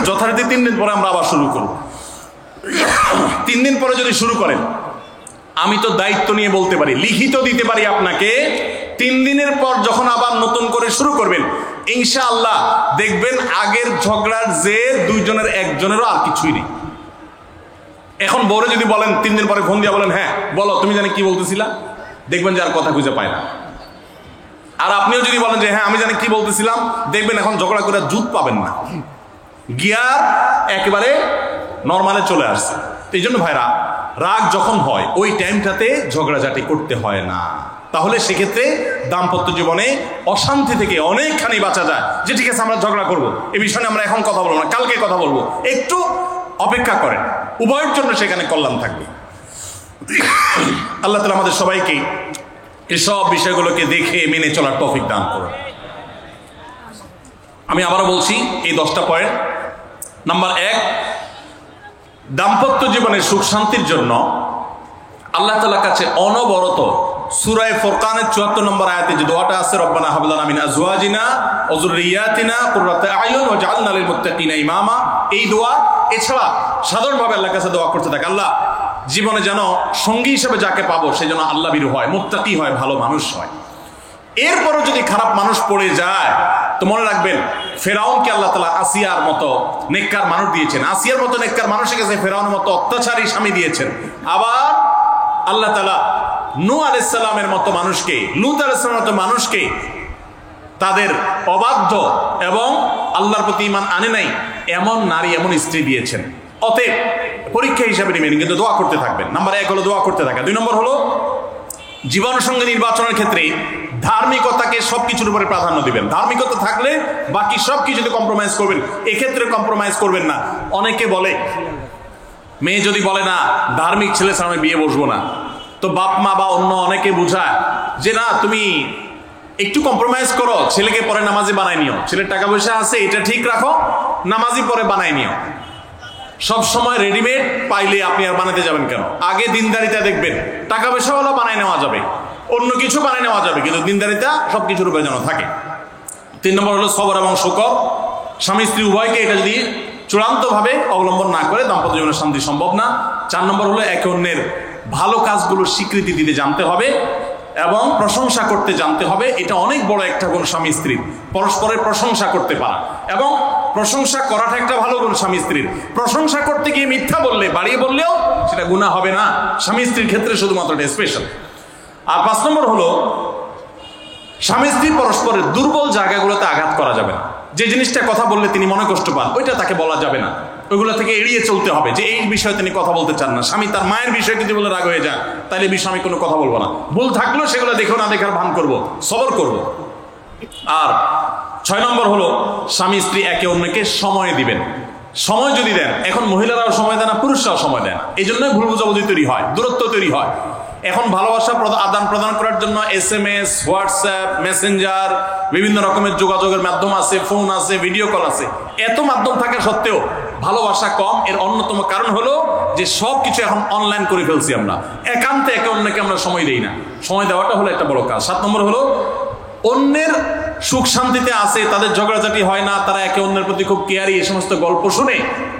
যথারীতি 3 দিন পরে আমরা আবার শুরু করব। 3 দিন পরে যদি শুরু করেন, আমি তো দায়িত্ব নিয়ে বলতে পারি, লিখিত দিতে পারি আপনাকে, 3 দিনের পর যখন আবার নতুন করে শুরু করবেন, ইনশাআল্লাহ দেখবেন আগের ঝগড়ার যে দুইজনের একজনেরও আর কিছুই নেই। এখন বউরে যদি বলেন 3 দিন পরে ফোন দিয়া বলেন হ্যাঁ বলো তুমি জানি কি বলতেছিলা, দেখবেন যে আর কথা খুঁজে পায় না। আর আপনিও যদি বলেন যে হ্যাঁ আমি জানি কি বলতেছিলাম, দেখবেন এখন ঝগড়া করে জুত পাবেন না, গিয়ার একেবারে নর্মালে চলে আসছে। এই জন্য ভাইরা, রাগ যখন হয় ওই টাইমটাতে ঝগড়াঝাটি করতে হয় না, তাহলে সেক্ষেত্রে দাম্পত্য জীবনে অশান্তি থেকে অনেকখানি বাঁচা যায়। যে ঠিক আছে আমরা ঝগড়া করবো, এই বিষয়ে আমরা এখন কথা বলবো না, কালকে কথা বলবো, একটু অপেক্ষা করেন, উভয়ের জন্য সেখানে কল্যাণ থাকবে। আল্লাহ তাআলা আমাদের সবাইকে এসব বিষয়গুলোকে দেখে মেনে চলার তৌফিক দান করুন। আমি আবারও বলছি এই 10টা পয়েন্ট। নাম্বার 1, দাম্পত্য জীবনের সুখ শান্তির জন্য আল্লাহ তাআলার কাছে অনবরত সূরা ফুরকানের 74 নম্বর আয়াতে যে দোয়াটা আছে, রব্বানা হাব লানা মিন আজওয়াজিনা ওয়া যুররিয়াতিনা কুররাতা আয়ুন ওয়াজআলনা লিল মুত্তাকিনা ইমামা, এই দোয়া এছাড়া সাধারণভাবে আল্লাহর কাছে দোয়া করতে থাকে, আল্লাহ জীবনে যেন সঙ্গী হিসেবে যাকে পাবো সে যেন আল্লাহ ভীরু হয়, মুত্তাকি হয়, ভালো মানুষ হয়। এরপরও যদি খারাপ মানুষ পড়ে যায় তো মনে রাখবেন ফেরাউনকে আল্লাহ তাআলা আসিয়ার মতো নেককার মানুষ দিয়েছেন, আসিয়ার মতো নেককার মানুষের কাছে ফেরাউনের মতো অত্যাচারী স্বামী দিয়েছেন। আবার আল্লাহ তাআলা নূহ আলাইহিস সালামের মতো মানুষকে, লূত আলাইহিস সালামের মতো মানুষকে তাদের অবাধ্য এবং আল্লাহর প্রতি ঈমান আনে নাই এমন নারী, এমন স্ত্রী দিয়েছেন। অতএব পরীক্ষা হিসাবে নেবেন, কিন্তু দোয়া করতে থাকবেন। নাম্বার 1 হলো দোয়া করতে থাকা। 2 নম্বর হলো জীবনসঙ্গী নির্বাচনের ক্ষেত্রে ধার্মিকতাকে সবকিছুর উপরে প্রাধান্য দিবেন। ধার্মিকতা থাকলে বাকি সবকিছুতে কম্প্রোমাইজ করবেন, এক্ষেত্রে কম্প্রোমাইজ করবেন না। অনেকে বলে, মেয়ে যদি বলে না ধার্মিক ছেলে ছাড়া আমি বিয়ে বসবো না, তো বাপ মা বা অন্য অনেকে বুঝায় যে না তুমি একটু কম্প্রোমাইজ করো, ছেলেকে পরে নামাজি বানাই নিও, ছেলের টাকা পয়সা আছে এটা ঠিক রাখো, নামাজি পরে বানাই নিও। সব সময় রেডিমেড পাইলে আপনি আর বানাতে যাবেন কেন? আগে দিনদারিতা দেখবেন, টাকা পয়সাওয়ালা বানাই নেওয়া যাবে, অন্য কিছু বানাই নেওয়া যাবে, কিন্তু দিনদারিতা সবকিছুর উপরে যেন থাকে। 3 নম্বর হলো সবর এবং শুকর। স্বামী স্ত্রী উভয়কে এটা যদি চূড়ান্তভাবে অবলম্বন না করে দাম্পত্য জীবনের শান্তি সম্ভব না। 4 নম্বর হলো একে অন্যের ভালো কাজগুলোর স্বীকৃতি দিতে জানতে হবে এবং প্রশংসা করতে জানতে হবে। এটা অনেক বড় একটা গুণ স্বামী স্ত্রীর, পরস্পরের প্রশংসা করতে পারা, এবং প্রশংসা করাটা একটা ভালো গুণ স্বামী স্ত্রীর। প্রশংসা করতে গিয়ে মিথ্যা বললে, বাড়িয়ে বললেও সেটা গুনাহ হবে না, স্বামী স্ত্রীর ক্ষেত্রে শুধুমাত্র এটা স্পেশাল। আর 5 নম্বর হলো স্বামী স্ত্রী পরস্পরের দুর্বল জায়গাগুলোতে আঘাত করা যাবে না। যে জিনিসটা কথা বললে তিনি মনে কষ্ট পান ওইটা তাকে বলা যাবে না, ওইগুলো থেকে এড়িয়ে চলতে হবে। যে এই বিষয়ে তিনি কথা বলতে চান না, স্বামী তার মায়ের বিষয়ে যদি বলে রাগ হয়ে যায় তাহলে বিষয়ে আমি কোনো কথা বলবো না, ভুল থাকলেও সেগুলো দেখেও না দেখার ভান করবো, সবর করব। আর 6 নম্বর হলো স্বামী স্ত্রী একে অন্যকে সময় দিবেন। সময় যদি দেন, এখন মহিলারাও সময় দেয় না, পুরুষরাও সময় দেয় না, এই জন্যই ভুল বুঝাবুঝি তৈরি হয়, দূরত্ব তৈরি হয়। এখন ভালোবাসা আদান প্রদান করার জন্য SMS, হোয়াটসঅ্যাপ, মেসেঞ্জার, বিভিন্ন রকমের যোগাযোগের মাধ্যম আছে, ফোন আছে, ভিডিও কল আছে। এত মাধ্যম থাকা সত্ত্বেও ভালোবাসা কম। এর অন্যতম কারণ হলো যে সব কিছু এখন অনলাইন করে ফেলছি আমরা, একান্তে একে অন্যকে আমরা সময় দেই না। সময় দেওয়াটা হলো একটা বড় কাজ। 7 নম্বর হলো অন্যের সুখ শান্তিতে আছে, তাদের ঝগড়াঝাটি হয় না, তারা একে অন্যের প্রতি খুব কেয়ারি, এই সমস্ত গল্প শুনে,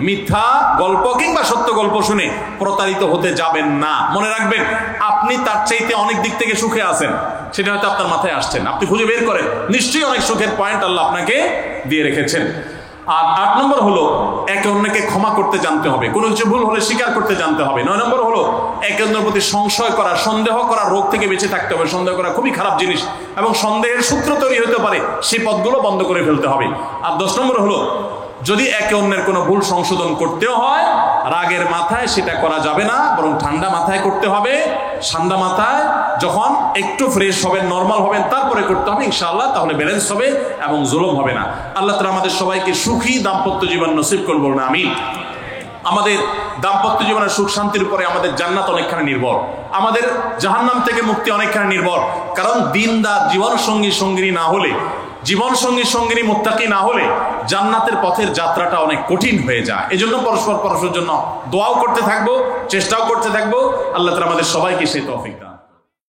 মিথ্যা গল্প কিংবা সত্য গল্প শুনে প্রতারিত হতে যাবেন না। মনে রাখবেন, আপনি তার চাইতে অনেক দিক থেকে সুখে আছেন, সেটা হয়তো আপনার মাথায় আসছেন, আপনি খুঁজে বের করেন, নিশ্চয়ই অনেক সুখের পয়েন্ট আল্লাহ আপনাকে দিয়ে রেখেছেন। আর 8 নম্বর হলো একে অন্যকে ক্ষমা করতে জানতে হবে, কোনো কিছু ভুল হলে স্বীকার করতে জানতে হবে। 9 নম্বর হলো একে অন্যের প্রতি সংশয় করা, সন্দেহ করা, রোগ থেকে বেঁচে থাকতে হবে। সন্দেহ করা খুবই খারাপ জিনিস এবং সন্দেহের সূত্র তৈরি হতে পারে, সেই পথগুলো বন্ধ করে ফেলতে হবে। আর 10 নম্বর হলো যদি একে অন্যের কোনো ভুল সংশোধন করতেও হয়, রাগের মাথায় সেটা করা যাবে না, বরং ঠান্ডা মাথায় করতে হবে। ঠান্ডা মাথায় যখন একটু ফ্রেশ হবেন, নর্মাল হবেন, তারপরে করতে হবে ইনশাআল্লাহ, তাহলে ব্যালেন্স হবে এবং জুলুম হবে না। আল্লাহ তাআলা আমাদের সবাইকে সুখী দাম্পত্য জীবন নসিব করুন, বলুন আমিন। আমাদের দাম্পত্য জীবনের সুখ শান্তির উপরে আমাদের জান্নাত অনেকখানি নির্ভর, আমাদের জাহান্নাম থেকে মুক্তি অনেকখানি নির্ভর। কারণ দিনদার জীবন সঙ্গী সঙ্গিনী না হলে, জীবন সঙ্গী সঙ্গিনী মুত্তাকি না হলে জান্নাতের পথের যাত্রাটা অনেক কঠিন হয়ে যায়। এজন্য পরস্পরের জন্য দোয়াও করতে থাকবো, চেষ্টাও করতে থাকবো। আল্লাহ তাআলা আমাদের সবাইকে সেই তৌফিক দান।